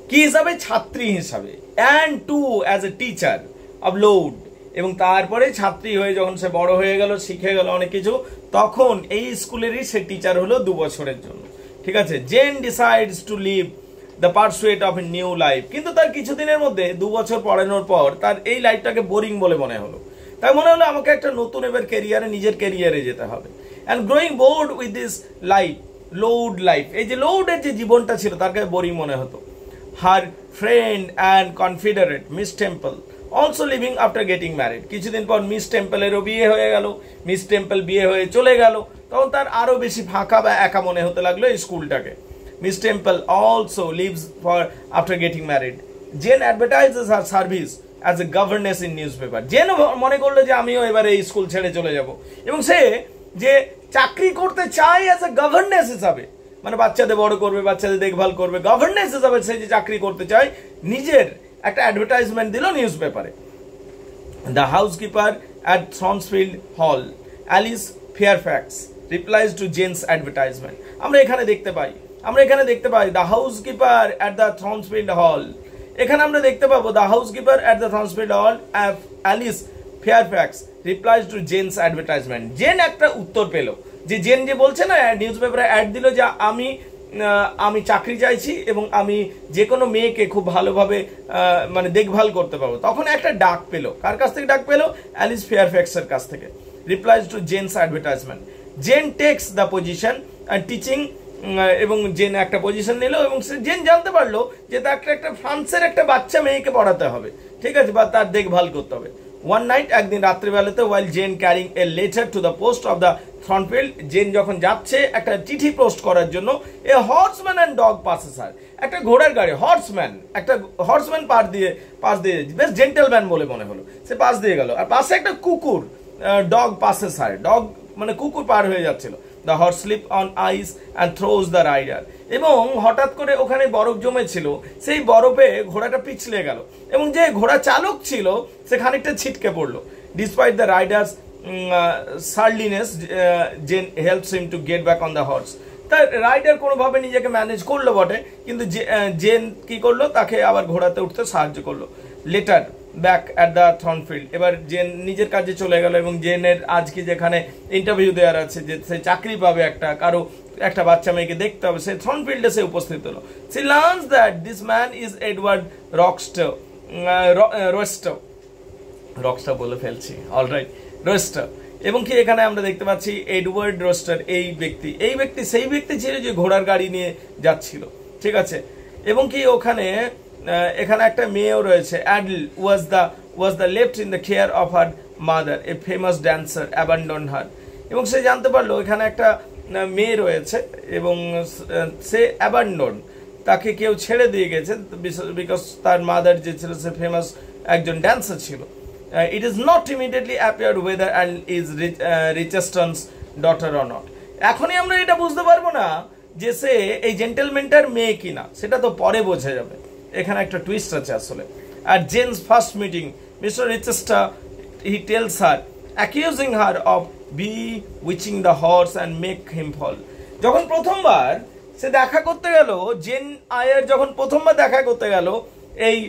কি হিসাবে? ছাত্রী হিসাবে, and too as a teacher of Lowood. এবং তারপরে ছাত্রী হয়ে যখন সে বড় হয়ে গেল, শিখে গেল অনেক কিছু, তখন এই স্কুলেরই সে টিচার হলো 2 বছরের জন্য। ঠিক আছে, Jane decides to leave the pursuit of a new life. কিন্তু তার কিছুদিনের মধ্যে, 2 বছর পড়ানোর পর তার এই লাইফটাকে বোরিং বলে মনে হলো। তাই মনে হলো আমাকে একটা নতুন এবার নিজের ক্যারিয়ারে যেতে হবে। And growing board with this life, load life, এই যে লোডের যে জীবনটা ছিল তার কাছে বোরিং মনে হতো। Her friend and confederate Miss Temple also leaving after getting married. কিছুদিন পর মিস টেম্পলেরও বিয়ে হয়ে গেল, মিস টেম্পল বিয়ে হয়ে চলে গেল, তখন তার আরো বেশি ফাঁকা বা একা মনে হতে লাগলো এই স্কুলটাকে। Miss Temple also leaves for after getting married. Jane advertises her service as a governess in newspaper. জেন মনে করলো যে আমিও এবার এই স্কুল ছেড়ে চলে যাব, এবং সে যে চাকরি করতে চায় অ্যাজ এ গভর্নেস হিসাবে, মানে বাচ্চাদের বড় করবে, বাচ্চাদের দেখভাল করবে, গভর্নেন্স হিসাবে সে যে চাকরি করতে চায়, নিজের একটা অ্যাডভার্টাইজমেন্ট দিল নিউজ পেপারে। The housekeeper at Thornfield Hall, Alice Fairfax replies to Jane's advertisement. আমরা এখানে দেখতে পাই the housekeeper at the Thornfield Hall. এখানে আমরা দেখতে পাবো the housekeeper at the Thornfield Hall, Alice Fairfax replies to Jane's advertisement. Jane একটা উত্তর পেল, যে জেন যে বলছে না, নিউজ পেপারে অ্যাড দিল যে আমি চাকরি চাইছি এবং আমি যে কোনো মেয়েকে খুব ভালোভাবে মানে দেখভাল করতে পারবো। তখন একটা ডাক পেলো, কার কাছ থেকে ডাক পেলো? অ্যালিস ফেয়ারফ্যাক্সের কাছ থেকে। Replies to Jane's advertisement. Jane takes the position and teaching, এবং জেন একটা পজিশন নিল, এবং জেন জানতে পারলো যে তাকে একটা ফ্রান্সের একটা বাচ্চা মেয়েকে পড়াতে হবে, ঠিক আছে, বা তার দেখভাল করতে হবে। ওয়ান নাইট, একদিন রাত্রিবেলাতে, while Jane carrying a letter to the post of the Thornfield, Jane যখন যাচ্ছে একটা চিঠি পোস্ট করার জন্য, a horseman and dog passes her, একটা ঘোড়ার গাড়ি, হর্সম্যান পাশ দিয়ে বেশ জেন্টেলম্যান বলে মনে হলো, সে পাশ দিয়ে গেল, আর পাশে একটা কুকুর, ডগ পাসেস হার, ডগ মানে কুকুর পার হয়ে যাচ্ছিল। The horse slip on ice and throws the rider, এবং হঠাৎ করে ওখানে বরফ জমেছিল, সেই বরফে ঘোড়াটা পিছলে গেল, এবং যে ঘোড়া চালক ছিল সে খানিকটা ছিটকে পড়লো। Despite the rider's surliness, Jane helps him to get back on the horse. তার রাইডার কোনোভাবে নিজেকে ম্যানেজ করলো বটে, কিন্তু জেন কি করলো, তাকে আবার ঘোড়াতে উঠতে সাহায্য করলো। লেটার ব্যাক অ্যাট দ্য থ্রনফিল্ড, এবার জেন নিজের কাজে চলে গেল, এবং জেনের আজকে যেখানে ইন্টারভিউ দেওয়ার আছে, যে সে চাকরি পাবে, একটা বাচ্চা মেয়েকে দেখতে হবে, সে থ্রনফিল্ডে সে উপস্থিত হলো। She learns that this man is Edward Rochester বলে ফেলছি, অলরাইট, রোস্টার। এবং কি এখানে আমরা দেখতে পাচ্ছি এডওয়ার্ড রোস্টার, এই ব্যক্তি সেই ব্যক্তি ছিল যে ঘোড়ার গাড়ি নিয়ে যাচ্ছিল, ঠিক আছে। এবং কি এখানে একটা মেয়েও রয়েছে, Adele was the left in the care of her mother, a famous dancer abandon her. এবং সে জানতে পারলো এখানে একটা মেয়ে রয়েছে এবং সে অ্যাবান্ডন, তাকে কেউ ছেড়ে দিয়ে গেছে, বিকজ তার মাদার যে ছিল সে ফেমাস একজন ড্যান্সার ছিল। It is not immediately appeared whether and is Richardson's daughter or not. এখনই আমরা এটা বুঝতে পারবো না যে সে এই জেন্টেলম্যানটার মেয়ে কিনা, সেটা তো পরে বোঝা যাবে। এখানে একটা টুইস্ট আছে আসলে। At Jane's first meeting, Mr. Richardson, he tells her, accusing her of bewitching the horse and make him fall. যখন প্রথমবার সে দেখা করতে গেল, জেন আয়ার যখন প্রথমবার দেখা করতে গেল এই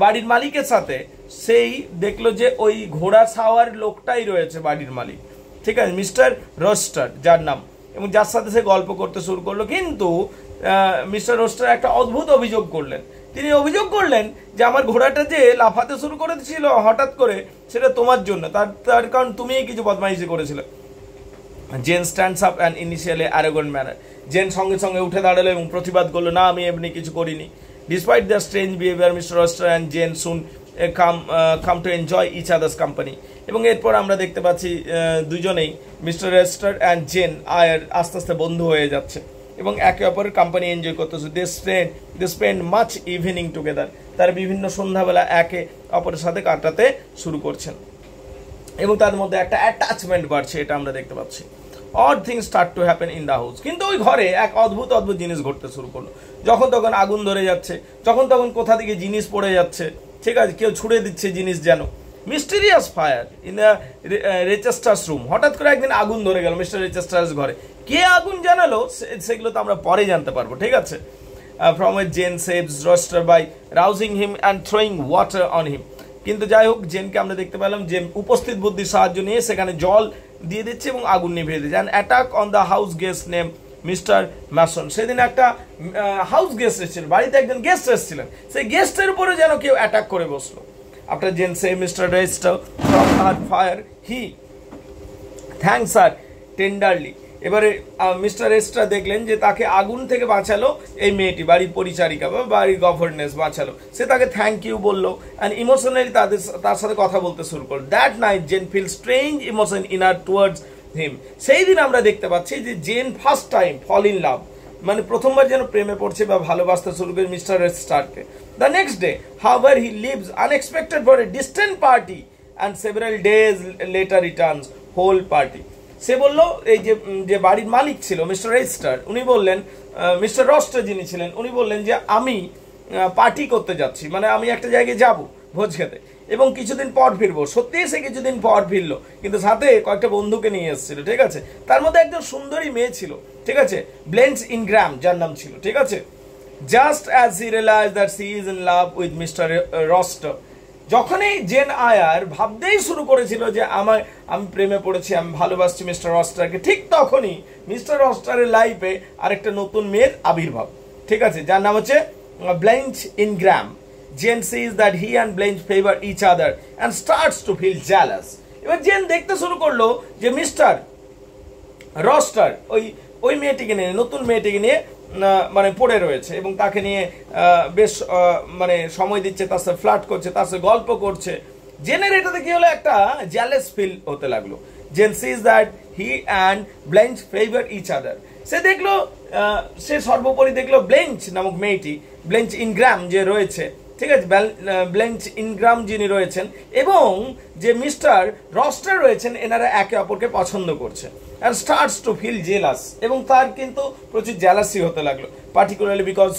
বাড়ির মালিকের সাথে, সেই দেখলো যে ওই ঘোড়া সাওয়ার লোকটাই রয়েছে বাড়ির মালিক, ঠিক আছে, মিস্টার রোস্টার, যার নাম। এবং যার সাথে সে গল্প করতে শুরু করলো। কিন্তু মিস্টার রোস্টার একটা অদ্ভুত অভিযোগ করলেন। তিনি অভিযোগ করলেন যে আমার ঘোড়াটা যে লাফাতে শুরু করেছিল হঠাৎ করে, সেটা তোমার জন্য, তার কারণ তুমিই কিছু বদমাইশি করেছিলে। Jane stands up and initially arrogant manner. জেন সঙ্গে সঙ্গে উঠে দাঁড়ালো এবং প্রতিবাদ করলো, না আমি এমনি কিছু করিনি। Despite the strange behaviour Mr Rochester and Jane soon come to enjoy each others company. এবং এরপর আমরা দেখতে পাচ্ছি দুজনেই Mr Rochester and Jane Eyre আস্তে আস্তে বন্ধু হয়ে যাচ্ছে এবং একে অপরের কোম্পানি এনজয় করতেছে। They spend much evening together. তারা বিভিন্ন সন্ধ্যাবেলা একে অপরের সাথে কাটাতে শুরু করছেন এবং তাদের মধ্যে একটা অ্যাটাচমেন্ট বাড়ছে, এটা আমরা দেখতে পাচ্ছি। Odd things start to happen in the house. কিন্তু ওই ঘরে এক অদ্ভুত অদ্ভুত জিনিস ঘটতে শুরু করলো। যখন তখন আগুন ধরে যাচ্ছে, যখন তখন কোথা থেকে জিনিস পড়ে যাচ্ছে, ঠিক আছে, কেউ ছুড়ে দিচ্ছে জিনিস যেন। Mysterious fire in the Rochester's room. হঠাৎ করে একদিন আগুন ধরে গেল মিস্টার রেচেস্টার্স ঘরে। কে আগুন জানালো সেগুলো তো আমরা পরে জানতে পারবো, ঠিক আছে। From a Jane saves Rochester by rousing him and throwing water on him. কিন্তু যাই হোক, জেনকে আমরা দেখতে পেলাম যে উপস্থিত বুদ্ধির সাহায্য নিয়ে সেখানে জল দিয়ে দিচ্ছে এবং আগুন নিভিয়ে দিচ্ছে। And attack on the house guest name mister Mason. সেদিন একটা হাউস গেস্ট এসেছিল, বাড়িতে একজন গেস্ট এসেছিলেন, সেই গেস্টের উপরে যেন কেউ অ্যাটাক করে বসলো। After Jane save Mr Rochester from her fire he thanks her tenderly. এবারে মিস্টার রোস্টার দেখলেন যে তাকে আগুন থেকে বাঁচালো এই মেয়েটি, বাড়ির পরিচারিকা বা বাড়ির গভর্নেন্স বাঁচালো। সে তাকে থ্যাংক ইউ বললো অ্যান্ড ইমোশনালি তার সাথে কথা বলতে শুরু করলো। That night Jane feel strange emotion in her towards him. সেই দিন আমরা দেখতে পাচ্ছি যে Jane first time fall in love, মানে প্রথমবার যেন প্রেমে পড়ছে বা ভালোবাসতে শুরু করে মিস্টার রোস্টারকে। The next day however he leaves unexpected for a distant party and several days later returns whole party. সে বললো, এই যে বাড়ির মালিক ছিল মিস্টার রোস্টার, উনি বললেন, মিস্টার রোস্টার যিনি ছিলেন উনি বললেন যে আমি পার্টি করতে যাচ্ছি, মানে আমি একটা জায়গায় যাব ভোজ খেতে এবং কিছুদিন পর ফিরবো। সত্যিই সে কিছুদিন পর ফিরলো, কিন্তু সাথে কয়েকটা বন্ধুকে নিয়ে এসেছিল, ঠিক আছে। তার মধ্যে একজন সুন্দরী মেয়ে ছিল, ঠিক আছে, ব্লেন্স ইনগ্রাম যার নাম ছিল, ঠিক আছে। Just as he realise that she is in love with Mr Rochester. যখনই জেন আয়ার ভাবতেই শুরু করেছিল যে আমি প্রেমে পড়েছি, আমি ভালোবাসছি মিস্টার রোস্টারকে, ঠিক তখনই মিস্টার রোস্টারের লাইফে আরেকটা নতুন মেয়ের আবির্ভাব, ঠিক আছে, যার নাম হচ্ছে Blanche Ingram. Jane sees that he and Blanche favour each other and starts to feel jealous. এবার জেন দেখতে শুরু করলো যে মিস্টার রোস্টার ওই মেয়েটিকে নিয়ে, নতুন মেয়েটিকে নিয়ে মানে পড়ে রয়েছে এবং তাকে নিয়ে বেশ মানে সময় দিচ্ছে, তার সাথে ফ্লার্ট করছে, তার সাথে গল্প করছে। জেনের এটাতে কি হলো, একটা জেলাস ফিল হতে লাগলো। Jane sees that he and Blanche favour each other. সে দেখলো, সে সর্বোপরি দেখলো ব্লেঞ্চ নামক মেয়েটি, ব্লেঞ্চ ইনগ্রাম যে রয়েছে, ঠিক আছে, ব্লেঞ্চ ইনগ্রাম যিনি রয়েছেন এবং যে মিস্টার রোস্টার রয়েছেন, এনারা একে অপরকে পছন্দ করছে। and starts to feel jealous এবং তার কিন্তু প্রচুর জেলাসি হতে লাগলো, particularly because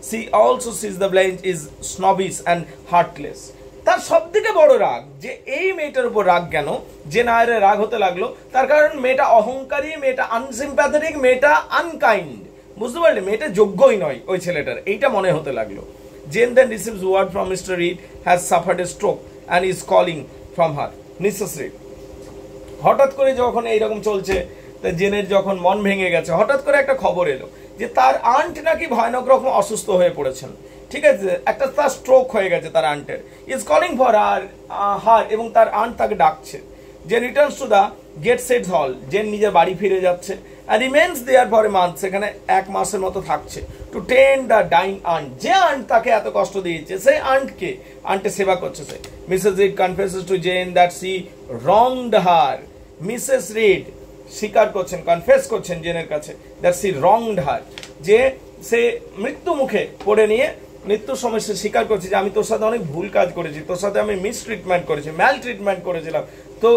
she also sees the Blanche is snobbish and heartless. তার সবথেকে বড় রাগ যে এই মেয়েটার উপর রাগ কেন, যে নায়ের রাগ হতে লাগলো, তার কারণ মেয়েটা অহংকারী, মেয়েটা আনসিম্প্যাথেটিক, মেয়েটা আনকাইন্ড, বুঝতে পারলে, মেয়েটা যোগ্যই নয় ওই ছেলেটার, এইটা মনে হতে লাগলো। Jane then receives word from Mr. Reed has suffered a stroke and is calling from her Mrs. Reed. হঠাৎ করে যখন এইরকম চলছে, তা জেনের যখন মন ভেঙে গেছে, হঠাৎ করে একটা খবর এলো যে তার আন্ট নাকি ভয়ানক রকম অসুস্থ হয়ে পড়েছেন, ঠিক আছে, একটা তার স্ট্রোক হয়ে গেছে তার আন্টের। ইজ কলিং ফর হার এবং তার আন্ট তাকে ডাকছে। Jane returns to the Gateshead Hall. Jane নিজের বাড়ি ফিরে যাচ্ছে and remains there for a month, সেখানে এক মাসের মতো থাকছে, to tend the dying aunt. যে আন্ট তাকে এত কষ্ট দিয়েছে, সেই আন্টকে, আন্টের সেবা করছে সে। Mrs Reed confesses to Jane that she wronged her. Mrs Reed স্বীকার করছেন, কনফেস করছেন জেনের কাছে, দ্যাট সি রংড হার, যে সে মৃত্যু মুখে পড়ে নিয়ে মৃত্যুর সময় সে স্বীকার করছে যে আমি তোর সাথে অনেক ভুল কাজ করেছি, তোর সাথে আমি মিস ট্রিটমেন্ট করেছি, ম্যাল ট্রিটমেন্ট করেছিলাম, তো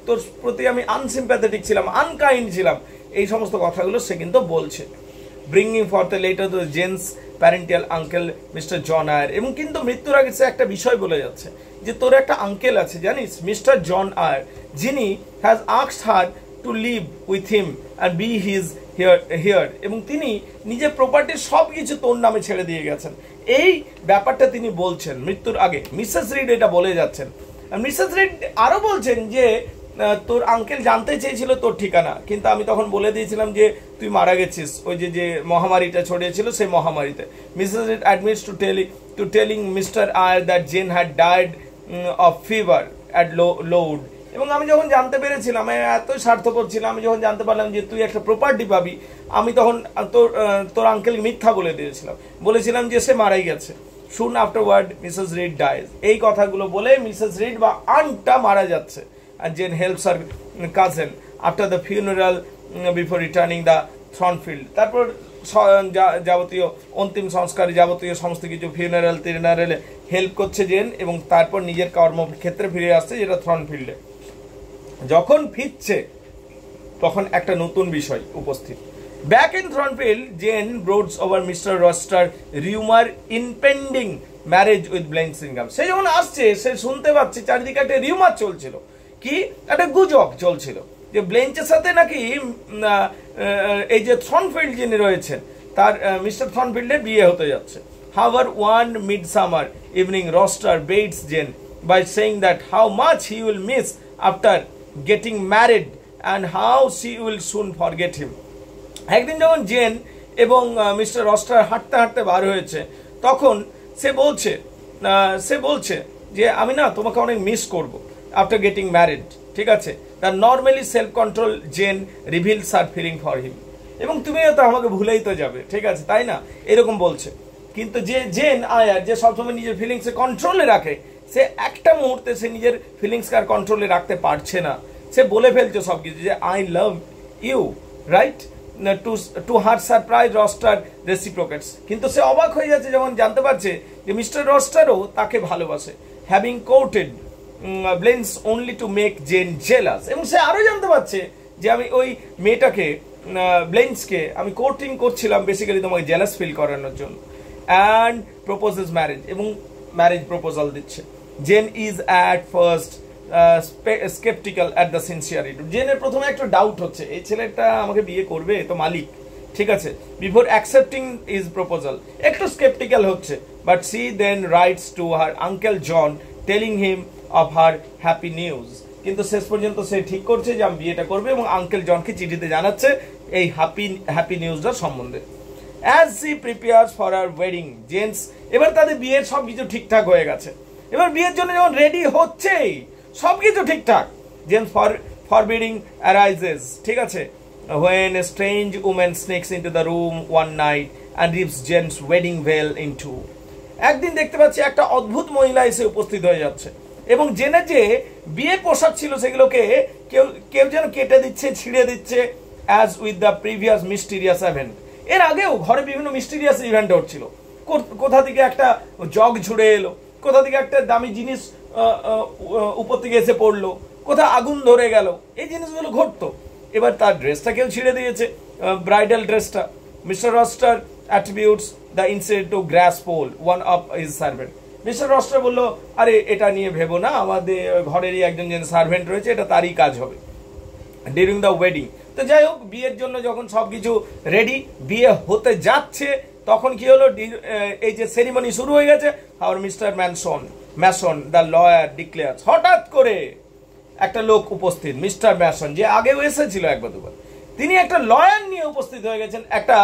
তোর প্রতি আমি আনসিম্প্যাথেটিক ছিলাম, আনকাইন্ড ছিলাম, এই সমস্ত কথাগুলো সে কিন্তু বলছে। Bringing for the letter to Jane's parental uncle Mr John Eyre. এবং কিন্তু মৃত্যুর আগে সে একটা বিষয় বলে যাচ্ছে যে তোর একটা আঙ্কেল আছে জানিস, মিস্টার জন আয়ার, যিনি has asked her to live with him and be his heir, এবং তিনি নিজের প্রপার্টির সব কিছু তোর নামে ছেড়ে দিয়ে গেছেন। এই ব্যাপারটা তিনি বলছেন মৃত্যুর আগে, মিসেস রিড এটা বলে যাচ্ছেন। মিসেস রিড আরো বলছেন যে তোর আঙ্কেল জানতে চেয়েছিল তোর ঠিকানা, কিন্তু আমি তখন বলে দিয়েছিলাম যে তুই মারা গেছিস ওই যে মহামারীটা ছড়িয়েছিল সেই মহামারীতে। Mrs Reed admits to telling Mr Eyre that Jane had died of fever at Lowood. এবং আমি যখন জানতে পেরেছিলাম, আমি এতই স্বার্থপর ছিলাম, আমি যখন জানতে পারলাম যে তুই একটা প্রপার্টি পাবি, আমি তখন তোর আঙ্কেল মিথ্যা বলে দিয়েছিলাম, বলেছিলাম যে সে মারাই গেছে। সুন আফটারওয়ার্ড মিসেস রিড ডাইজ। এই কথাগুলো বলে মিসেস রিড বা আন্টটা মারা যাচ্ছে। And Jane helps her cousin after the funeral before returning the Thornfield. তারপর যাবতীয় অন্তিম সংস্কারে যাবতীয় সমস্ত কিছু ফিউনারেলে হেল্প করছে জেন, এবং তারপর নিজের কর্মক্ষেত্রে ফিরে আসছে, যেটা থর্নফিল্ডে। যখন ফিরছে তখন একটা নতুন বিষয় উপস্থিত। Back in Thornfield, Jane broods over Mr Rochester rumour impending marriage with Blanche Ingram. সে যখন আসছে সে শুনতে পাচ্ছে চারিদিকে একটা রিউমার চলছিল, কি একটা গুজব চলছিল যে ব্লেঞ্চের সাথে নাকি এই যে থর্নফিল্ড যিনি রয়েছেন তার মিস্টার থর্নফিল্ডের বিয়ে হতে যাচ্ছে। However one midsummer evening Rochester baits Jane by saying that how much he will miss after getting married and how she will soon forget him. একদিন যখন জেন এবং মিস্টার রস্টার হাঁটতে হাঁটতে বার হয়েছে, তখন সে বলছে যে আমি না তোমাকে অনেক মিস করবো after getting married, ঠিক আছে। The normally self control Jane reveals her feeling for him. এবং তুমিও তো আমাকে ভুলেই তো যাবে, ঠিক আছে, তাই না, এরকম বলছে। কিন্তু যে জেন আয়ার, যে সবসময় নিজের ফিলিংসে কন্ট্রোলে রাখে, সে একটা মুহূর্তে সে নিজের ফিলিংসকে আর কন্ট্রোলে রাখতে পারছে না। সে বলে ফেলছে সবকিছু যে I love you, right. To her surprise Rochester reciprocates. কিন্তু সে অবাক হয়ে যাচ্ছে যখন জানতে পারছে যে মিস্টার রস্টারও তাকে ভালোবাসে। Having courted Blanche only to make Jane jealous. এবং সে আরো জানতে পারছে যে আমি ওই মেয়েটাকে ব্লেন্সকে আমি কোর্টিং করছিলাম বেসিক্যালি তোমাকে জেলাস ফিল করানোর জন্য। অ্যান্ড প্রপোজেস ম্যারেজ, এবং ম্যারেজ প্রপোজাল দিচ্ছে। Jane is at first sceptical at the sincerity. জেনের প্রথমে একটা ডাউট হচ্ছে, এই ছেলেটা আমাকে বিয়ে করবে তো মালিক, ঠিক আছে, বিফোর অ্যাকসেপ্টিং ইজ প্রপোজাল একটু স্কেপটিক্যাল হচ্ছে। But she then writes to her uncle John telling him of her happy news. কিন্তু শেষ পর্যন্ত সে ঠিক করছে যে আমি বিয়েটা করবে, এবং আঙ্কেল জনকে চিঠিতে জানাচ্ছে এই হ্যাপি নিউজটার সম্বন্ধে। As she prepares for her wedding, Jane's এবার তাদের বিয়ের সবকিছু ঠিকঠাক হয়ে গেছে। এবার বিয়ের জন্য যখন রেডি হচ্ছেই সবকিছু ঠিকঠাক, জেন্স ফরবিডিং অ্যারাইজেস, ঠিক আছে, when a strange woman sneaks into the room one night and rips Jen's wedding veil in two. একদিন দেখতে পাচ্ছি একটা অদ্ভুত মহিলা এসে উপস্থিত হয়ে যাচ্ছে, এবং জেনের যে বিয়ের পোশাক ছিল সেগুলোকে কেউ যেন কেটে দিচ্ছে, ছিঁড়ে দিচ্ছে। As with the previous mysterious event, এর আগেও ঘরে বিভিন্ন মিস্টিরিয়াস ইভেন্ট হচ্ছিল। কোথা থেকে একটা জগ ঝুড়ে এলো, কোথা থেকে একটা দামি জিনিস উপর থেকে এসে পড়লো, কোথা আগুন ধরে গেল, এই জিনিসগুলো ঘটতো। এবার তার ড্রেসটা কেউ ছিঁড়ে দিয়েছে, ব্রাইডাল ড্রেসটা। Mr Rochester attributes the incident to Grace Poole, one of his servant. Mr Rochester বললো, আরে এটা নিয়ে ভেবো না, আমাদের ঘরেরই একজন যে সার্ভেন্ট রয়েছে, এটা তারই কাজ হবে। ডিউরিং দ্য ওয়েডিং, তো যাই হোক, বিয়ের জন্য যখন সবকিছু রেডি, বিয়ে হতে যাচ্ছে, তখন কি হলো, এই যে সেরিমনি শুরু হয়ে গেছে। Our Mr Mason the lawyer declares, হঠাৎ করে একটা লোক উপস্থিত, মিস্টার ম্যাসন, যে আগেও এসেছিল একবার দুবার, তিনি একটা লয়ার নিয়ে উপস্থিত হয়ে গেছেন, একটা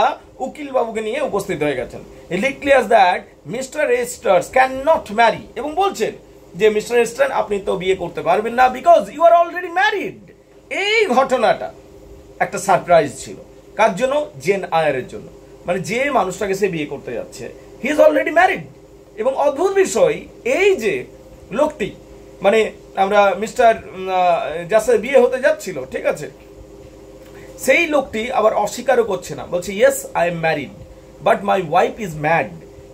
উকিল বাবুকে নিয়ে উপস্থিত হয়ে গেছেন। He declares that Mr Rochester can not marry, এবং বলছেন যে মিস্টার এস্টার্ন আপনি তো বিয়ে করতে পারবেন না, because you are already married. এই ঘটনাটা একটা সারপ্রাইজ ছিল, কার জন্য? জেন আয়ারের জন্য। মানে যে মানুষটাকে সে বিয়ে করতে যাচ্ছে, হি ইজ অলরেডি ম্যারিড। এবং অদ্ভুত বিষয়, এই যে লোকটি, মানে আমরা মিস্টার যার সাথে বিয়ে হতে যাচ্ছিল, ঠিক আছে, সেই লোকটি আবার অস্বীকারও করছে না, বলছে yes I am married but my wife is mad.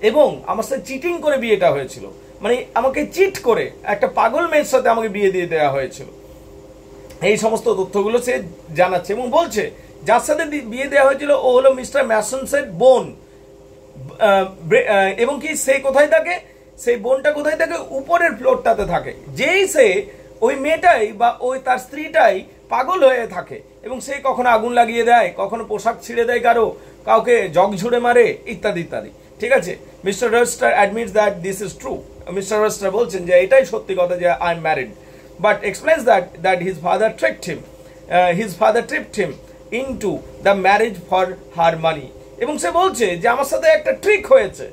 এবং আমার সাথে চিটিং করে বিয়েটা হয়েছিল, মানে আমাকে চিট করে একটা পাগল মেয়ের সাথে আমাকে বিয়ে দিয়ে দেওয়া হয়েছিল। এই সমস্ত তথ্যগুলো সে জানাচ্ছে, এবং বলছে যার সাথে বিয়ে দেওয়া হয়েছিল ও হলো মিস্টার ম্যাসনসের বোন। এবং কি সে কোথায় থাকে, সেই বোনটা কোথায় থাকে? উপরের ফ্লোরটাতে থাকে। যেই সে ওই মেয়েটাই বা ওই তার স্ত্রীটাই পাগল হয়ে থাকে, এবং সে কখনো আগুন লাগিয়ে দেয়, কখনো পোশাক ছিঁড়ে দেয় কাউকে জগ ঝুড়ে মারে, ইত্যাদি ইত্যাদি, ঠিক আছে। Mister Roaster admits that this is true. Mister Roaster বলছেন যে এটাই সত্যি কথা, যে I am married. but explains that his father tricked him into the marriage for her money. এবং সে বলছে যে আমার সাথে একটা ট্রিক হয়েছে,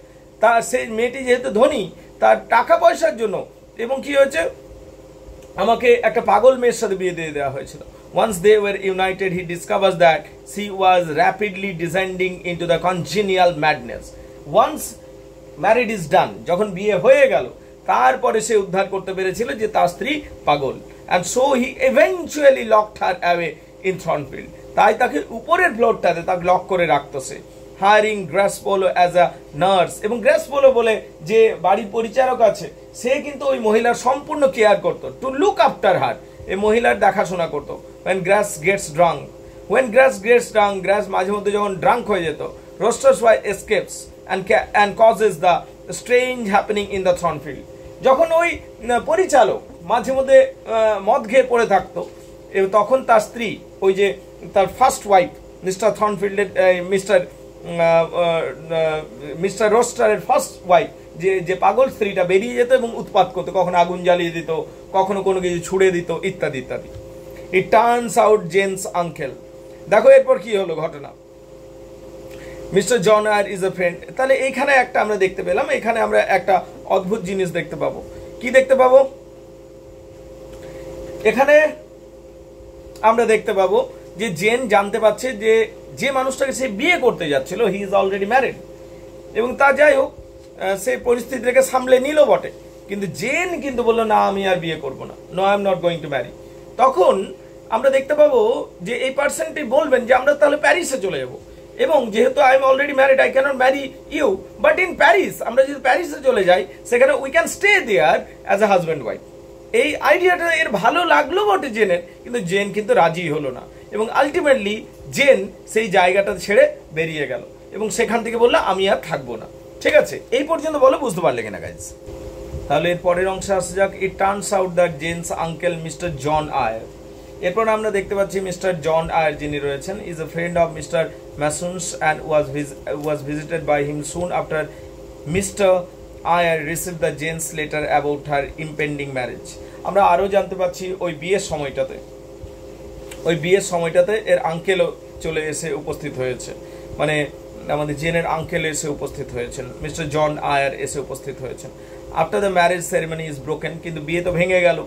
তার সেই মেয়েটি যেহেতু ধনী তার টাকা পয়সার জন্য, এবং কি হয়েছে আমাকে একটা পাগল মেয়ের সাথে বিয়ে দিয়ে দেওয়া হয়েছিল। Once they were united, he discovers that she was rapidly descending into the congenial madness. Once marriage is done, যখন বিয়ে হয়ে গেল তারপরে সে উদ্ধার করতে পেরেছিল যে তার স্ত্রী পাগল, and so he eventually locked her away in Thornfield. তাই তাকে উপরের ফ্লোরটাতে তাকে লক করে রাখতো সে, hiring Grace Polo as a nurse, এবং গ্রেস পোলো বলে যে বাড়ির পরিচারক আছে সে কিন্তু ওই মহিলার সম্পূর্ণ কেয়ার করতো, টু লুক আফটার হার, এই মহিলার দেখাশোনা করতো। when Grace gets drunk, গ্রাস মাঝে মধ্যে যখন ড্রাঙ্ক হয়ে যেত, Roster's wife escapes and causes the strange happening in the Thornfield. যখন ওই পরিচালক মাঝে মধ্যে মদ খেয়ে পড়ে থাকতো, তখন তার স্ত্রী ওই যে তার ফার্স্ট ওয়াইফ মিস্টার থর্নফিল্ডের মিস্টার রোস্টারের ফার্স্ট ওয়াইফ যে পাগল স্ত্রীটা বেরিয়ে যেত এবং উৎপাত করতো, কখনো আগুন জ্বালিয়ে দিত, কখনো কোনো কিছু ছুড়ে দিত ইত্যাদি ইত্যাদি। It turns out Jane's uncle, দেখো এরপর কি হলো ঘটনা। Mr John Eyre is a friend. তাহলে এইখানে একটা আমরা দেখতে পেলাম, এখানে আমরা একটা অদ্ভুত জিনিস দেখতে পাবো। কি দেখতে পাবো? এখানে আমরা দেখতে পাবো যে জেন জানতে পারছে যে মানুষটাকে সে বিয়ে করতে যাচ্ছিল হি ইজ অলরেডি ম্যারিড, এবং তা যাই হোক সে পরিস্থিতিটাকে সামলে নিল বটে, কিন্তু জেন কিন্তু বললো না আমি আর বিয়ে করবো না, no I am not going to marry. তখন আমরা দেখতে পাবো যে এই পার্সনটি বলবেন যে আমরা তাহলে প্যারিসে চলে যাবো, এবং যেহেতু I am already married I can't marry you, but in Paris, আমরা যদি প্যারিসে চলে যাই সেখানে we can stay there as a husband wife. এই আইডিয়াটা এর ভালো লাগলো বটে জেনের, কিন্তু জেন কিন্তু রাজি হলো না, এবং আলটিমেটলি জেন সেই জায়গাটা ছেড়ে বেরিয়ে গেল এবং সেখান থেকে বললো আমি আর থাকবো না। ঠিক আছে, এই পর্যন্ত বলো, বুঝতে পারলে কিনা গাইজ? তাহলে এর পরের অংশে আসা যাক। It turns out that Jane's uncle Mr John Eyre, এরপর আমরা দেখতে পাচ্ছি মিস্টার জন আয়ার যিনি রয়েছেন is a friend of Mr Mason's and was visited by him soon after Mr Eyre receive the Jane's letter about her impending marriage. আমরা আরও জানতে পাচ্ছি ওই বিয়ের সময়টাতে এর আঙ্কেলও চলে এসে উপস্থিত হয়েছে, মানে আমাদের জেনের আঙ্কেল এসে উপস্থিত হয়েছেন, মিস্টার জন আয়ার এসে উপস্থিত হয়েছেন। After the marriage ceremony is broken, কিন্তু বিয়ে তো ভেঙে গেল।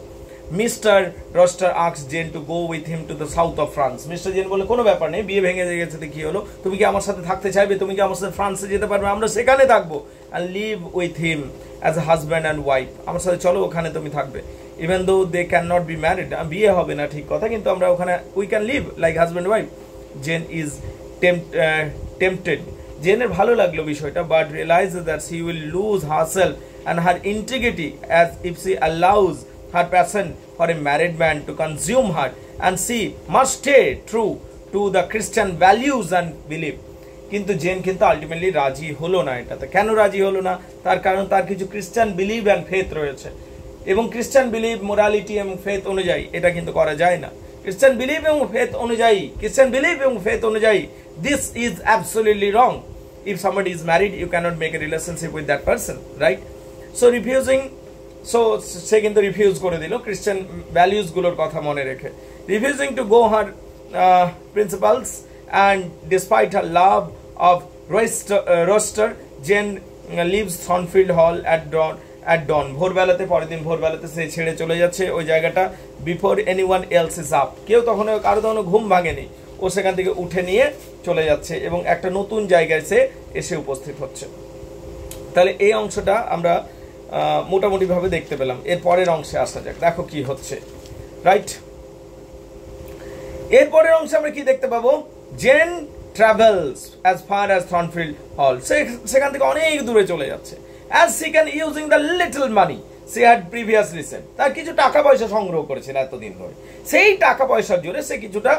Mr Rochester asks Jane to go with him to the south of France. Mr Jane বলে কোনো ব্যাপার নেই, বিয়ে ভেঙে গেছে কি হলো, তুমি কি আমার সাথে থাকতে চাইবে, তুমি কি আমার সাথে ফ্রান্সে যেতে পারবে, আমরা সেখানে থাকবো, and live with him as a husband and wife, আমার সাথে চলো ওখানে তুমি থাকবে। Even though they can not be married, বিয়ে হবে না ঠিক কথা, কিন্তু আমরা ওখানে we can live like husband wife. Jane is tempted, জেনের ভালো লাগলো বিষয়টা, but realise that she will lose herself and her integrity as if she allows her passion for a married man to consume her, and she must stay true to the Christian values and belief. কিন্তু জেন কিন্তু আলটিমেটলি রাজি হলো না এটাতে। কেন রাজি হলো না? তার কারণ তার কিছু খ্রিস্টান বিলিভ অ্যান্ড ফেথ রয়েছে, এবং খ্রিস্টান বিলিভ মোরালিটি এবং ফেথ অনুযায়ী এটা কিন্তু করা যায় না। খ্রিস্টান বিলিভ এবং ফেথ অনুযায়ী this is absolutely wrong. If somebody is married you cannot make a relationship with that person, right? সে কিন্তু রিফিউজ করে দিল খ্রিস্টান ভ্যালিউজ গুলোর কথা মনে রেখে, refusing to go her principles and despite her love of Rochester Jane leaves Thornfield Hall at dawn. ভোরবেলাতে, পরের দিন ভোরবেলাতে সে ছেড়ে চলে যাচ্ছে ওই জায়গাটা, before anyone else is up, কেউ তখন কারো তখন ঘুম ভাঙেনি, ও সেখান থেকে উঠে নিয়ে চলে যাচ্ছে এবং একটা নতুন জায়গায় সে এসে উপস্থিত হচ্ছে। তাহলে এই অংশটা আমরা মোটামুটি ভাবে দেখতে পেলাম। এর পরের অংশে আসা যাক, দেখো কি হচ্ছে, রাইট? এর পরের অংশে আমরা কি দেখতে পাবো? Jane travels as far as Thornfield Hall, সেখান থেকে অনেক দূরে চলে যাচ্ছে। As she can using the little money she had previously sent, তার কিছু টাকা পয়সা সংগ্রহ করেছিল এতদিন ধরে, সেই টাকা পয়সার জোরে সে কিছুটা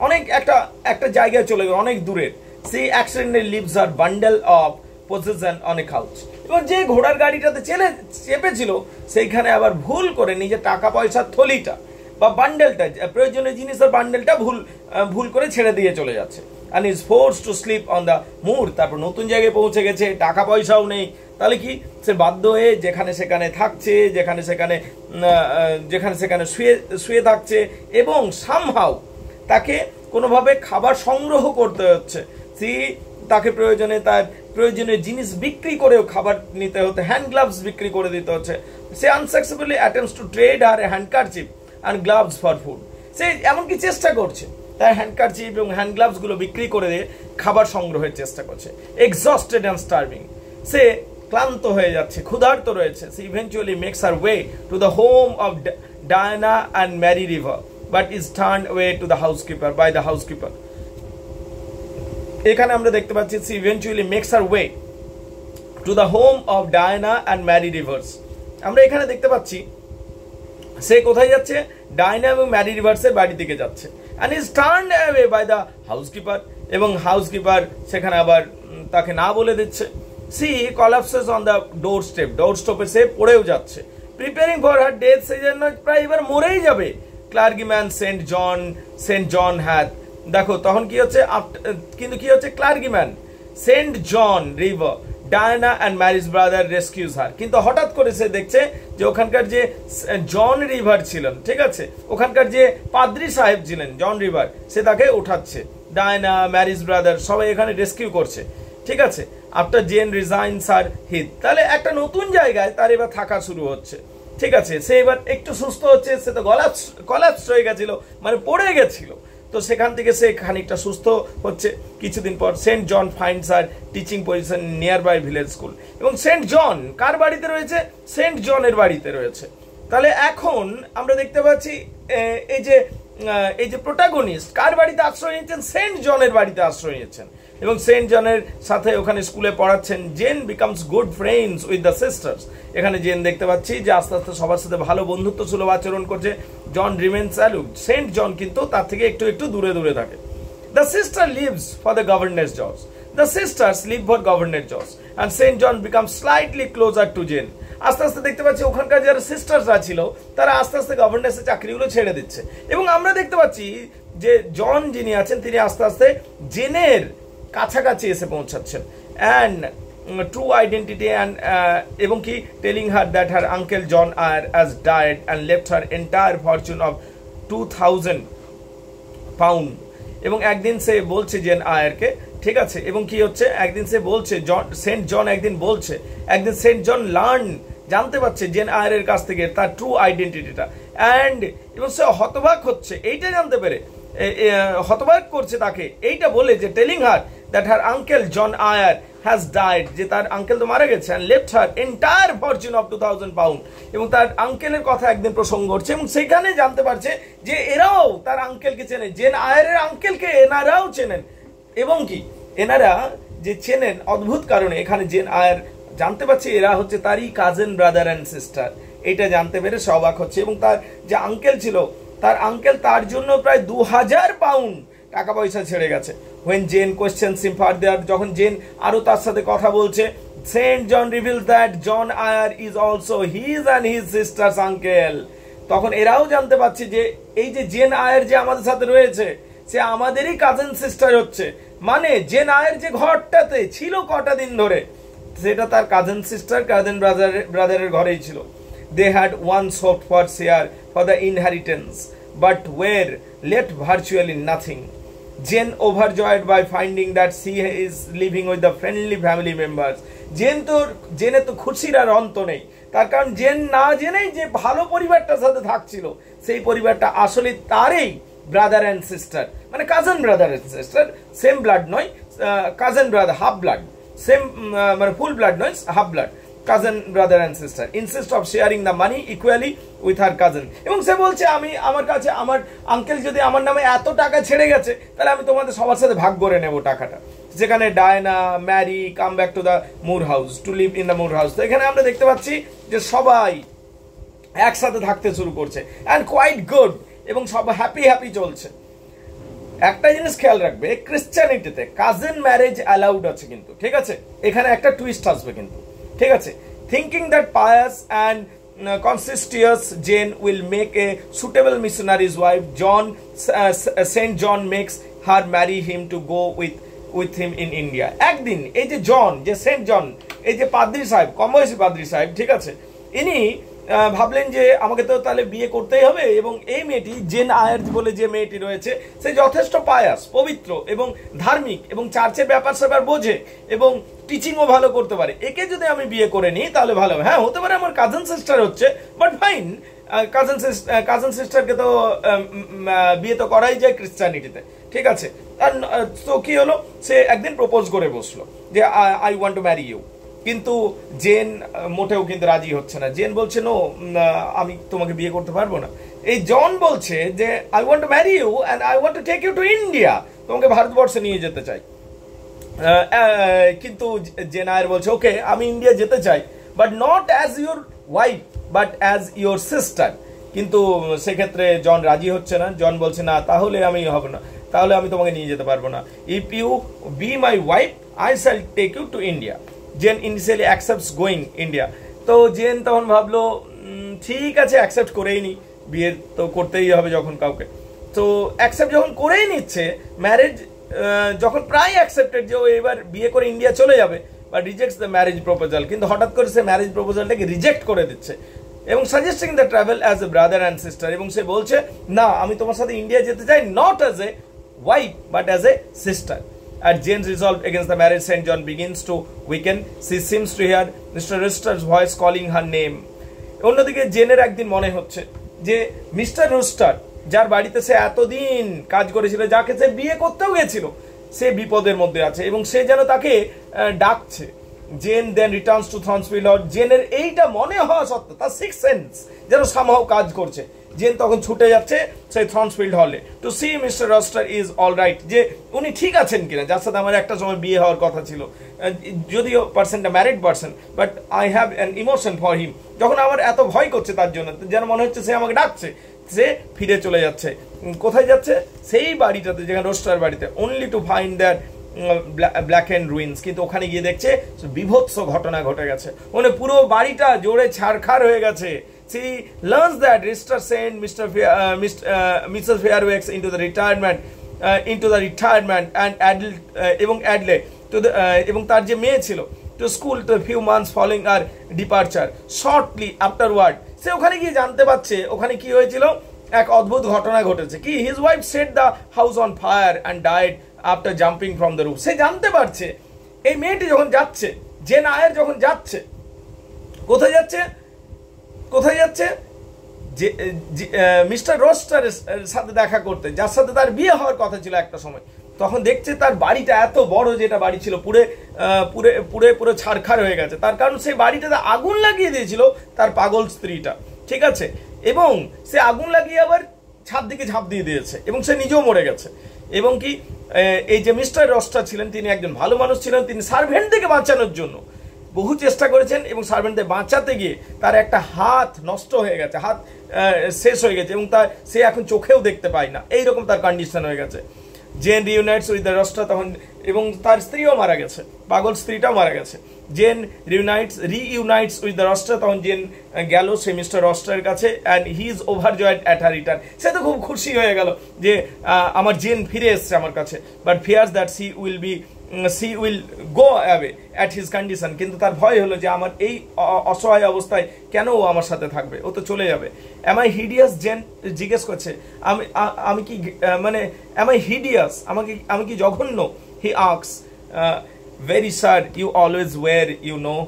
অনেক একটা জায়গায় চলে গেল, অনেক দূরের। She accidentally leaves her bundle of position on a couch, এবং যে ঘোড়ার গাড়িটাতে চেপেছিল সেইখানে আবার ভুল করে নিজের টাকা পয়সার থলিটা বা বান্ডেলটা, প্রয়োজনীয় জিনিসের বান্ডেলটা ভুল করে ছেড়ে দিয়ে চলে যাচ্ছে। and is forced to sleep on the moor. তারপর নতুন জায়গায় পৌঁছে গেছে, টাকা পয়সাও নেই, তাহলে কি সে বাধ্য হয়ে যেখানে সেখানে থাকছে, যেখানে সেখানে শুয়ে থাকছে, এবং সামহাউ তাকে কোনোভাবে খাবার সংগ্রহ করতে হচ্ছে। তাকে তার প্রয়োজনীয় জিনিস বিক্রি করেও খাবার নিতে হতে, হ্যান্ড গ্লাভস বিক্রি করে দিতে হচ্ছে। সে unsuccessfully attempts to trade her handkerchief and gloves for food. সে এমনকি চেষ্টা করছে তার হ্যান্ডকারচিপ এবং হ্যান্ড গ্লাভস গুলো বিক্রি করে দিয়ে খাবার সংগ্রহের চেষ্টা করছে। এক্সস্টেড অ্যান্ড স্টার্ভিং, সে ক্লান্ত হয়ে যাচ্ছে, ক্ষুধার্ত রয়েছে। সে eventually makes her way to the home of Diana and Mary River, but is turned way to the housekeeper by the housekeeper. এখানে আমরা দেখতে পাচ্ছি she eventually makes her way to the home of Diana and Mary Rivers. আমরা এখানে দেখতে পাচ্ছি সে কোথায় যাচ্ছে? ডায়ানা এবং ম্যারি রিভার্সের বাড়ি দিকে যাচ্ছে। And is turned away by the housekeeper, এবং হাউসকিপার সেখানে আবার তাকে না বলে দিচ্ছে। She collapses on the door স্টেপে সে পড়েও যাচ্ছে। প্রিপেয়ারিং ফর হার ডেথ, সেই জন্য প্রায় এবার মরেই যাবে। ক্লার্গিম্যান সেন্ট জন হ্যাথ, দেখো তখন কি হচ্ছে, কিন্তু কি হচ্ছে, clergyman saint John River Diana and Mary's brother rescues her. কিন্তু হঠাৎ করে সে দেখছে যে ওখানকার যে জন রিভার ছিলেন, ঠিক আছে, ওখানকার যে পাদ্রী সাহেব ছিলেন জন রিভার, সে তাকে উঠাচ্ছে। ডায়ানা, ম্যারিজ ব্রাদার সবাই এখানে রেস্কিউ করছে, ঠিক আছে। আফটার জেন রিজাইনস হার হিথ, তাহলে একটা নতুন জায়গায় তার এবার থাকা শুরু হচ্ছে, ঠিক আছে। সে এবার একটু সুস্থ হচ্ছে, সে তো কলাপস হয়ে গেছিল, মানে পড়ে গেছিল, তো সেখান থেকে সে খানিকটা সুস্থ হচ্ছে। কিছুদিন পর St John finds her teaching position near by village school, এবং সেন্ট জন কার বাড়িতে রয়েছে? সেন্ট জনের বাড়িতে রয়েছে। তাহলে এখন আমরা দেখতে পাচ্ছি এই যে প্রোটাগনিস্ট কার বাড়িতে আশ্রয় নিয়েছেন? সেন্ট জনের বাড়িতে আশ্রয় নিয়েছেন, এবং সেন্ট জনের সাথে ওখানে স্কুলে পড়াচ্ছেন। Jane becomes good friends with the sisters, এখানে জেন দেখতে পাচ্ছি যে আস্তে আস্তে সবার সাথে ভালো বন্ধুত্ব সুলভ আচরণ করছে। জন রিমেন্স অ্যালুড, সেন্ট জন কিন্তু তার থেকে একটু দূরে দূরে থাকে। The sister leaves for the governess jobs, the sisters leave for governess jobs and St John become slightly closer to Jane. আস্তে আস্তে দেখতে পাচ্ছি ওখানকার যারা সিস্টার্সরা ছিল তারা আস্তে আস্তে গভর্নেন্সের চাকরিগুলো ছেড়ে দিচ্ছে, এবং আমরা দেখতে পাচ্ছি যে জন যিনি আছেন তিনি আস্তে আস্তে জেনের কাছাকাছি এসে পৌঁছাচ্ছেন। অ্যান্ড ট্রু আইডেন্টিটি অ্যান্ড এবং কি telling her that her uncle John Eyre has died and left her entire fortune of 2000 pound. এবং একদিন সে বলছে জেন আয়ারকে, ঠিক আছে, এবং কি হচ্ছে, একদিন সে বলছে সেন্ট জন একদিন সেন্ট জন জানতে পারছে জেন আয়ারের কাছ থেকে তার ট্রু আইডেন্টিটিটা, এবং সে হতবাক হচ্ছে এইটা জানতে পেরে, হতবাক করছে তাকে এইটা বলে যে telling her that her uncle John Eyre has died, যে তার আঙ্কেল তো মারা গেছে, and left her entire fortune of 2000 pound, এবং তার আঙ্কেলের কথা একদিন প্রসঙ্গ করছে, এবং সেখানে জানতে পারছে যে এরাও তার আঙ্কেলকে চেনে, জেন আয়ারের আঙ্কেলকে এনারাও চেনেন, এবং কি এনারা যে চেনেন অদ্ভুত কারণে এখানে জেন আয়ার জানতে পারছে এরা হচ্ছে তারই কাজেন ব্রাদার অ্যান্ড সিস্টার। এটা জানতে পেরে সে অবাক হচ্ছে, এবং তার যে আঙ্কেল ছিল তার আঙ্কেল তার জন্য প্রায় 2000 পাউন্ড টাকা পয়সা ছেড়ে গেছে। when Jane questions him further, যখন জেন আরো তার সাথে কথা বলছে, saint John reveals that John Eyre is also his and his sisters uncle. তখন এরাও জানতে পারছে যে এই যে জেন আয়ার যে আমাদের সাথে রয়েছে সে আমাদেরই কাজেন সিস্টার হচ্ছে, মানে জেন আয়ার যে ঘরটাতে ছিল কটা দিন ধরে সেটা তার কাজেন সিস্টার, কাজেন ব্রাদারের ঘরেই ছিল। They had once hoped for share for the inheritance, but were left virtually nothing. Jane, overjoyed by finding that she is living with the friendly family members. জেনে তো খুশির আর অন্ত নেই, তার কারণ জেন না জেনেই যে ভালো পরিবারটার সাথে থাকছিল সেই পরিবারটা আসলে তারই ব্রাদার অ্যান্ড সিস্টার, মানে cousin brother and sister, same blood নয়, cousin brother half blood, same মানে ফুল ব্লাড নয়, half blood, cousin brother and sister insist of sharing the money equally with her cousin। এবং সে বলছে আমার কাছে আমার আঙ্কেল যদি আমার নামে এত টাকা ছেড়ে গেছে তাহলে আমি তোমাদের সবার সাথে ভাগ করে নেব টাকাটা। যেখানে Diana, Mary come back to the Moor House to live in the Moor House. তো এখানে আমরা দেখতে পাচ্ছি যে সবাই একসাথে থাকতে শুরু করছে অ্যান্ড কোয়াইট গুড, এবং সব হ্যাপি চলছে। একটা জিনিস খেয়াল রাখবে, ক্রিশ্চিয়ানিটিতে কাজিন ম্যারেজ অ্যালাউড আছে কিন্তু, ঠিক আছে, এখানে একটা টুইস্ট আসবে কিন্তু, ঠিক আছে। Thinking that pious and conscientious Jane will make a suitable missionary's wife, Seint John makes her marry him to go with him in India. একদিন এই যে জন, যে সেন্ট জন, এই যে পাদ্রী সাহেব, কমবয়সী পাদ্রী সাহেব, ঠিক আছে, ইনি ভাবলেন যে আমাকে তো তাহলে বিয়ে করতেই হবে, এবং এই মেয়েটি জেন আয়ার বলে যে মেয়েটি রয়েছে সে যথেষ্ট পায়াস, পবিত্র এবং ধার্মিক এবং চার্চের ব্যাপার স্যাপার বোঝে এবং টিচিংও ভালো করতে পারে, একে যদি আমি বিয়ে করে নিই তাহলে ভালো হবে। হ্যাঁ, হতে পারে আমার কাজিন সিস্টার হচ্ছে, বাট ফাইন, কাজিন সিস্টারকে তো বিয়ে তো করাই যায় ক্রিশ্চিয়ানিটিতে, ঠিক আছে। আর তো কি হলো, সে একদিন প্রপোজ করে বসলো যে I want to marry you, কিন্তু জেন মোটেও কিন্তু রাজি হচ্ছে না। জেন বলছে নো, আমি তোমাকে বিয়ে করতে পারবো না। এই জন বলছে যে I want to marry you and I want to take you to India, তোমাকে ভারতবর্ষে নিয়ে যেতে চাই। কিন্তু জেন আয়ার বলছে ওকে, আমি ইন্ডিয়া যেতে চাই, but not as your wife but as your sister. কিন্তু সেক্ষেত্রে জন রাজি হচ্ছে না। জন বলছে না, তাহলে আমি হবে না, তাহলে আমি তোমাকে নিয়ে যেতে পারবো না। If you be my wife I shall take you to India. Jane initially accepts going India. তো জেন তখন ভাবলো ঠিক আছে, অ্যাকসেপ্ট করেই নি, বিয়ে তো করতেই হবে যখন কাউকে। তো অ্যাকসেপ্ট যখন করেই নিচ্ছে, ম্যারেজ যখন প্রায় অ্যাকসেপ্টেড যে ও এবার বিয়ে করে ইন্ডিয়া চলে যাবে, বা রিজেক্টস দ্য ম্যারেজ প্রপোজাল, কিন্তু হঠাৎ করে সে ম্যারেজ প্রপোজালটাকে রিজেক্ট করে দিচ্ছে এবং suggesting the travel as a brother and sister. এবং সে বলছে না, আমি তোমার সাথে ইন্ডিয়া যেতে চাই, not as a wife but as a sister. At Jane's resolve against the marriage, St. John begins to weaken. She seems to hear Mr. Rooster's voice calling her name. অন্যদিকে জেনের একদিন মনে হচ্ছে যে মিস্টার রুস্টার, যার বাড়িতে সে এতদিন কাজ করেছিল, যাকে সে বিয়ে করতেও গেছিল, সে বিপদের মধ্যে আছে এবং সে যেন তাকে ডাকছে। জেন দেন রিটার্নস টু থর্নসভিল হল। জেনের এইটা মনে হওয়া সত্ত্বেও তার সিক্স সেন্স যেন সামহাও কাজ করছে। জেন তখন ছুটে যাচ্ছে সেই থর্নসফিল্ড হলে to see mister Rochester is all right, যে উনি ঠিক আছেন কিনা, যার সাথে আমার একটা সময় বিয়ে হওয়ার কথা ছিল, যদিও পার্সনটা married person, but I have an emotion for him. যখন আমার এত ভয় করছে তার জন্য, যেন মনে হচ্ছে সে আমাকে ডাকছে, সে ফিরে চলে যাচ্ছে। কোথায় যাচ্ছে? সেই বাড়িটাতে, যেখানে রোস্টার বাড়িতে, only to find that black and ruins. কিন্তু ওখানে গিয়ে দেখছে বিভৎস ঘটনা ঘটে গেছে, মানে পুরো বাড়িটা জোরে ছাড়খাড় হয়ে গেছে। She learns that Rister sent Mrs. Fairfax into the retirement and এবং Adley to the এবং তার যে মেয়ে ছিল to school to a few months following her departure. Shortly afterward, সে ওখানে গিয়ে জানতে পারছে ওখানে কি হয়েছিল, এক অদ্ভুত ঘটনা ঘটেছে। কি, his wife set the house on fire and died after jumping from the roof. সে জানতে পারছে এই মেয়েটি যখন যাচ্ছে, জেন আয়ার যখন যাচ্ছে, কোথায় যাচ্ছে যে মিস্টার রোস্টারের সাথে দেখা করতে, যার সাথে তার বিয়ে হওয়ার কথা ছিল একটা সময়। তখন দেখছে তার বাড়িটা এত বড়, যেটা বাড়ি ছিল পুরো ছারখার হয়ে গেছে। তার কারণ সেই বাড়িটাতে আগুন লাগিয়ে দিয়েছিল তার পাগল স্ত্রীটা, ঠিক আছে, এবং সে আগুন লাগিয়ে আবার ছাদ দিকে ঝাঁপ দিয়ে দিয়েছে এবং সে নিজেও মরে গেছে। এবং কি, এই যে মিস্টার রস্টার ছিলেন, তিনি একজন ভালো মানুষ ছিলেন। তিনি সার্ভেন্ট থেকে বাঁচানোর জন্য বহু চেষ্টা করেছেন এবং সার্ভেন্টদের বাঁচাতে গিয়ে তার একটা হাত নষ্ট হয়ে গেছে, হাত শেষ হয়ে গেছে এবং সে এখন চোখেও দেখতে পায় না, এইরকম তার কন্ডিশন হয়ে গেছে। Jane reunites with the Rochester, তখন, এবং তার স্ত্রীও মারা গেছে, পাগল স্ত্রীটাও মারা গেছে। Jane reunites with the Rochester, তখন জেন গেল সে মিস্টার রস্টারের কাছে, and he is overjoyed at her return. সে তো খুব খুশি হয়ে গেল যে আমার জেন ফিরে এসছে আমার কাছে, but fears that she will go away at his condition. কিন্তু তার ভয় হলো যে আমার এই অসহায় অবস্থায় কেন ও আমার সাথে থাকবে, ও তো চলে যাবে। am I hideous? জেন জিজ্ঞেস করছে, আমি কি মানে am I hideous, আমি কি জঘন্য? he asks, very sad, you always were, you know,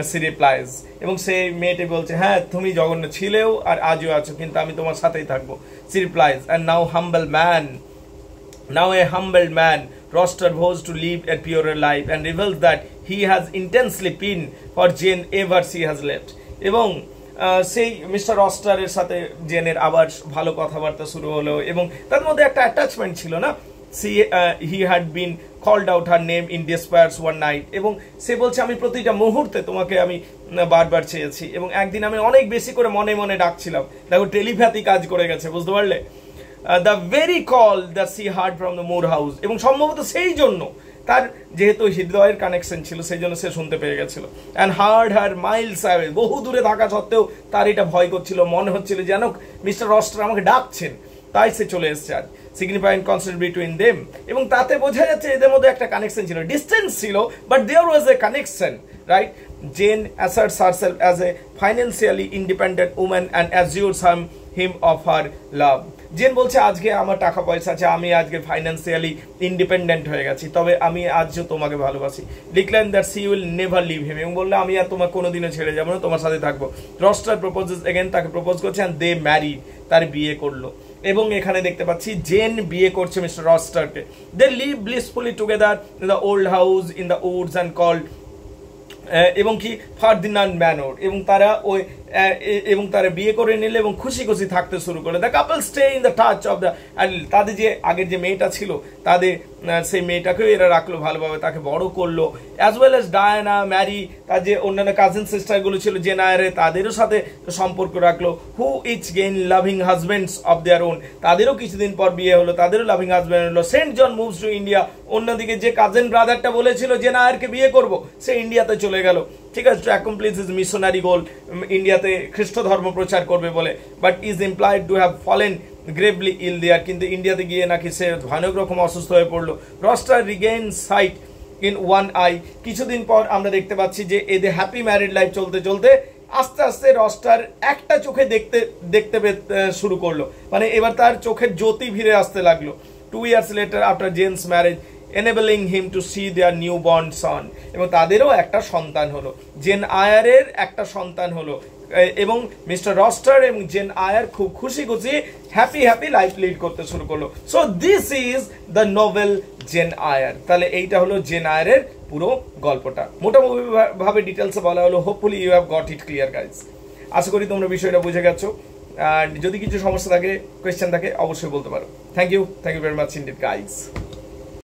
she replies. এবং সেই মেয়েটি বলছে, হ্যাঁ তুমি জঘন্য ছিলেও আর আজও আছো, কিন্তু আমি তোমার সাথেই থাকবো। she replies, and now a humble man Roster vows to live a purer life and reveals that he has intensely been for Jane ever she has left. এবং সেই মিস্টার রস্টারের সাথে জেনের আবার ভালো কথাবার্তা শুরু হলো এবং তার মধ্যে একটা অ্যাটাচমেন্ট ছিল না। he had been called out her name in despair one night. এবং সে বলছে, আমি প্রতিটা মুহূর্তে তোমাকে আমি বারবার চেয়েছি এবং একদিন আমি অনেক বেশি করে মনে মনে ডাকছিলাম। দেখো, টেলিপ্যাথি কাজ করে গেছে, বুঝতে পারলে? the very call that she heard from the Moore house. এবং সম্ভবত সেই জন্য তার যেহেতু হৃদয়ের কানেকশন ছিল, সেই জন্য সে শুনতে পেয়ে গেছিল। and heard her miles away. বহু দূরে থাকা সত্ত্বেও তার এটা ভয় করছিল, মনে হচ্ছিল যেন মিস্টার রস্টার আমাকে ডাকছেন, তাই সে চলে এসেছে। আর সিগনিফাইং কনসেপ্ট বিটুইন দেম, এবং তাতে বোঝা যাচ্ছে এদের মধ্যে একটা কানেকশন ছিল, ডিস্টেন্স ছিল but there was a connection, right? Jane asserts herself as a financially independent woman and assures him of her love. Jane বলছে আজকে আমার টাকা পয়সা আছে, আমি আজকে ফাইন্যান্সিয়ালি ইন্ডিপেন্ডেন্ট হয়ে গেছি, তবে আমি আজও তোমাকে ভালোবাসি। Declare that she will never leave him, এবং বললে আমি আর তোমার কোনোদিনও ছেড়ে যাবো না, তোমার সাথে থাকবো। রস্টার প্রপোজেস এগেন, তাকে প্রপোজ করছে অ্যান্ড দে ম্যারিড, তার বিয়ে করলো। এবং এখানে দেখতে পাচ্ছি জেন বিয়ে করছে মিস্টার রস্টারকে। They live blissfully together in the old house in the woods and called এবং কি ফার্দিনান্ড ম্যানর, এবং তারা ওই এবং তারা বিয়ে করে নিলে এবং খুশি খুশি থাকতে শুরু করে। The couple stay in the touch of the, তাদের যে আগের যে মেয়েটা ছিল তাদের সেই মেয়েটাকেও এরা রাখলো ভালোভাবে, তাকে বড় করলো। As well as Diana, Mary, তার যে অন্যান্য কাজিন সিস্টারগুলো ছিল জেন আয়ারের, তাদেরও সাথে সম্পর্ক রাখলো। Who each gain loving husbands of their own, তাদেরও কিছুদিন পর বিয়ে হলো, তাদেরও লাভিং হাজবেন্ড হলো। Saint John moves to India, অন্যদিকে যে কাজিন ব্রাদারটা বলেছিল জেন আয়ারকে বিয়ে করবো, সে ইন্ডিয়াতে চলে গেল, ঠিক আছে, to accomplish his missionary goal, ইন্ডিয়াতে খ্রিস্ট ধর্ম প্রচার করবে বলে। But is implied to have fallen gravely ill there, কিন্তু ইন্ডিয়াতে গিয়ে নাকি সে ভয়ানক রকম অসুস্থ হয়ে পড়লো। Rochester regain sight in one eye, কিছুদিন পর আমরা দেখতে পাচ্ছি যে এদের হ্যাপি ম্যারিড লাইফ চলতে চলতে আস্তে আস্তে রস্টার একটা চোখে দেখতে শুরু করলো, মানে এবার তার চোখের জ্যোতি ফিরে আসতে লাগলো। 2 years later after Jane's marriage, enabling him to see their newborn son, এবং তাদেরও একটা সন্তান হলো, জেন আয়ারের একটা সন্তান হলো, এবং মিস্টার রস্টার এবং জেন আয়ার খুব খুশি খুশি হ্যাপি লাইফ লিড করতে শুরু করলো। So this is the novel gen আয়ার। তাহলে এইটা হলো জেন আয়ারের পুরো গল্পটা, মোটামুটি ভাবে ডিটেলসে বলা হলো। Hopefully you have got it clear guys. আশা করি তোমরা বিষয়টা বুঝে গেছো, আর যদি কিছু সমস্যা থাকে, কোয়েশ্চেন থাকে, অবশ্যই বলতে পারো। Thank you very much indeed guys.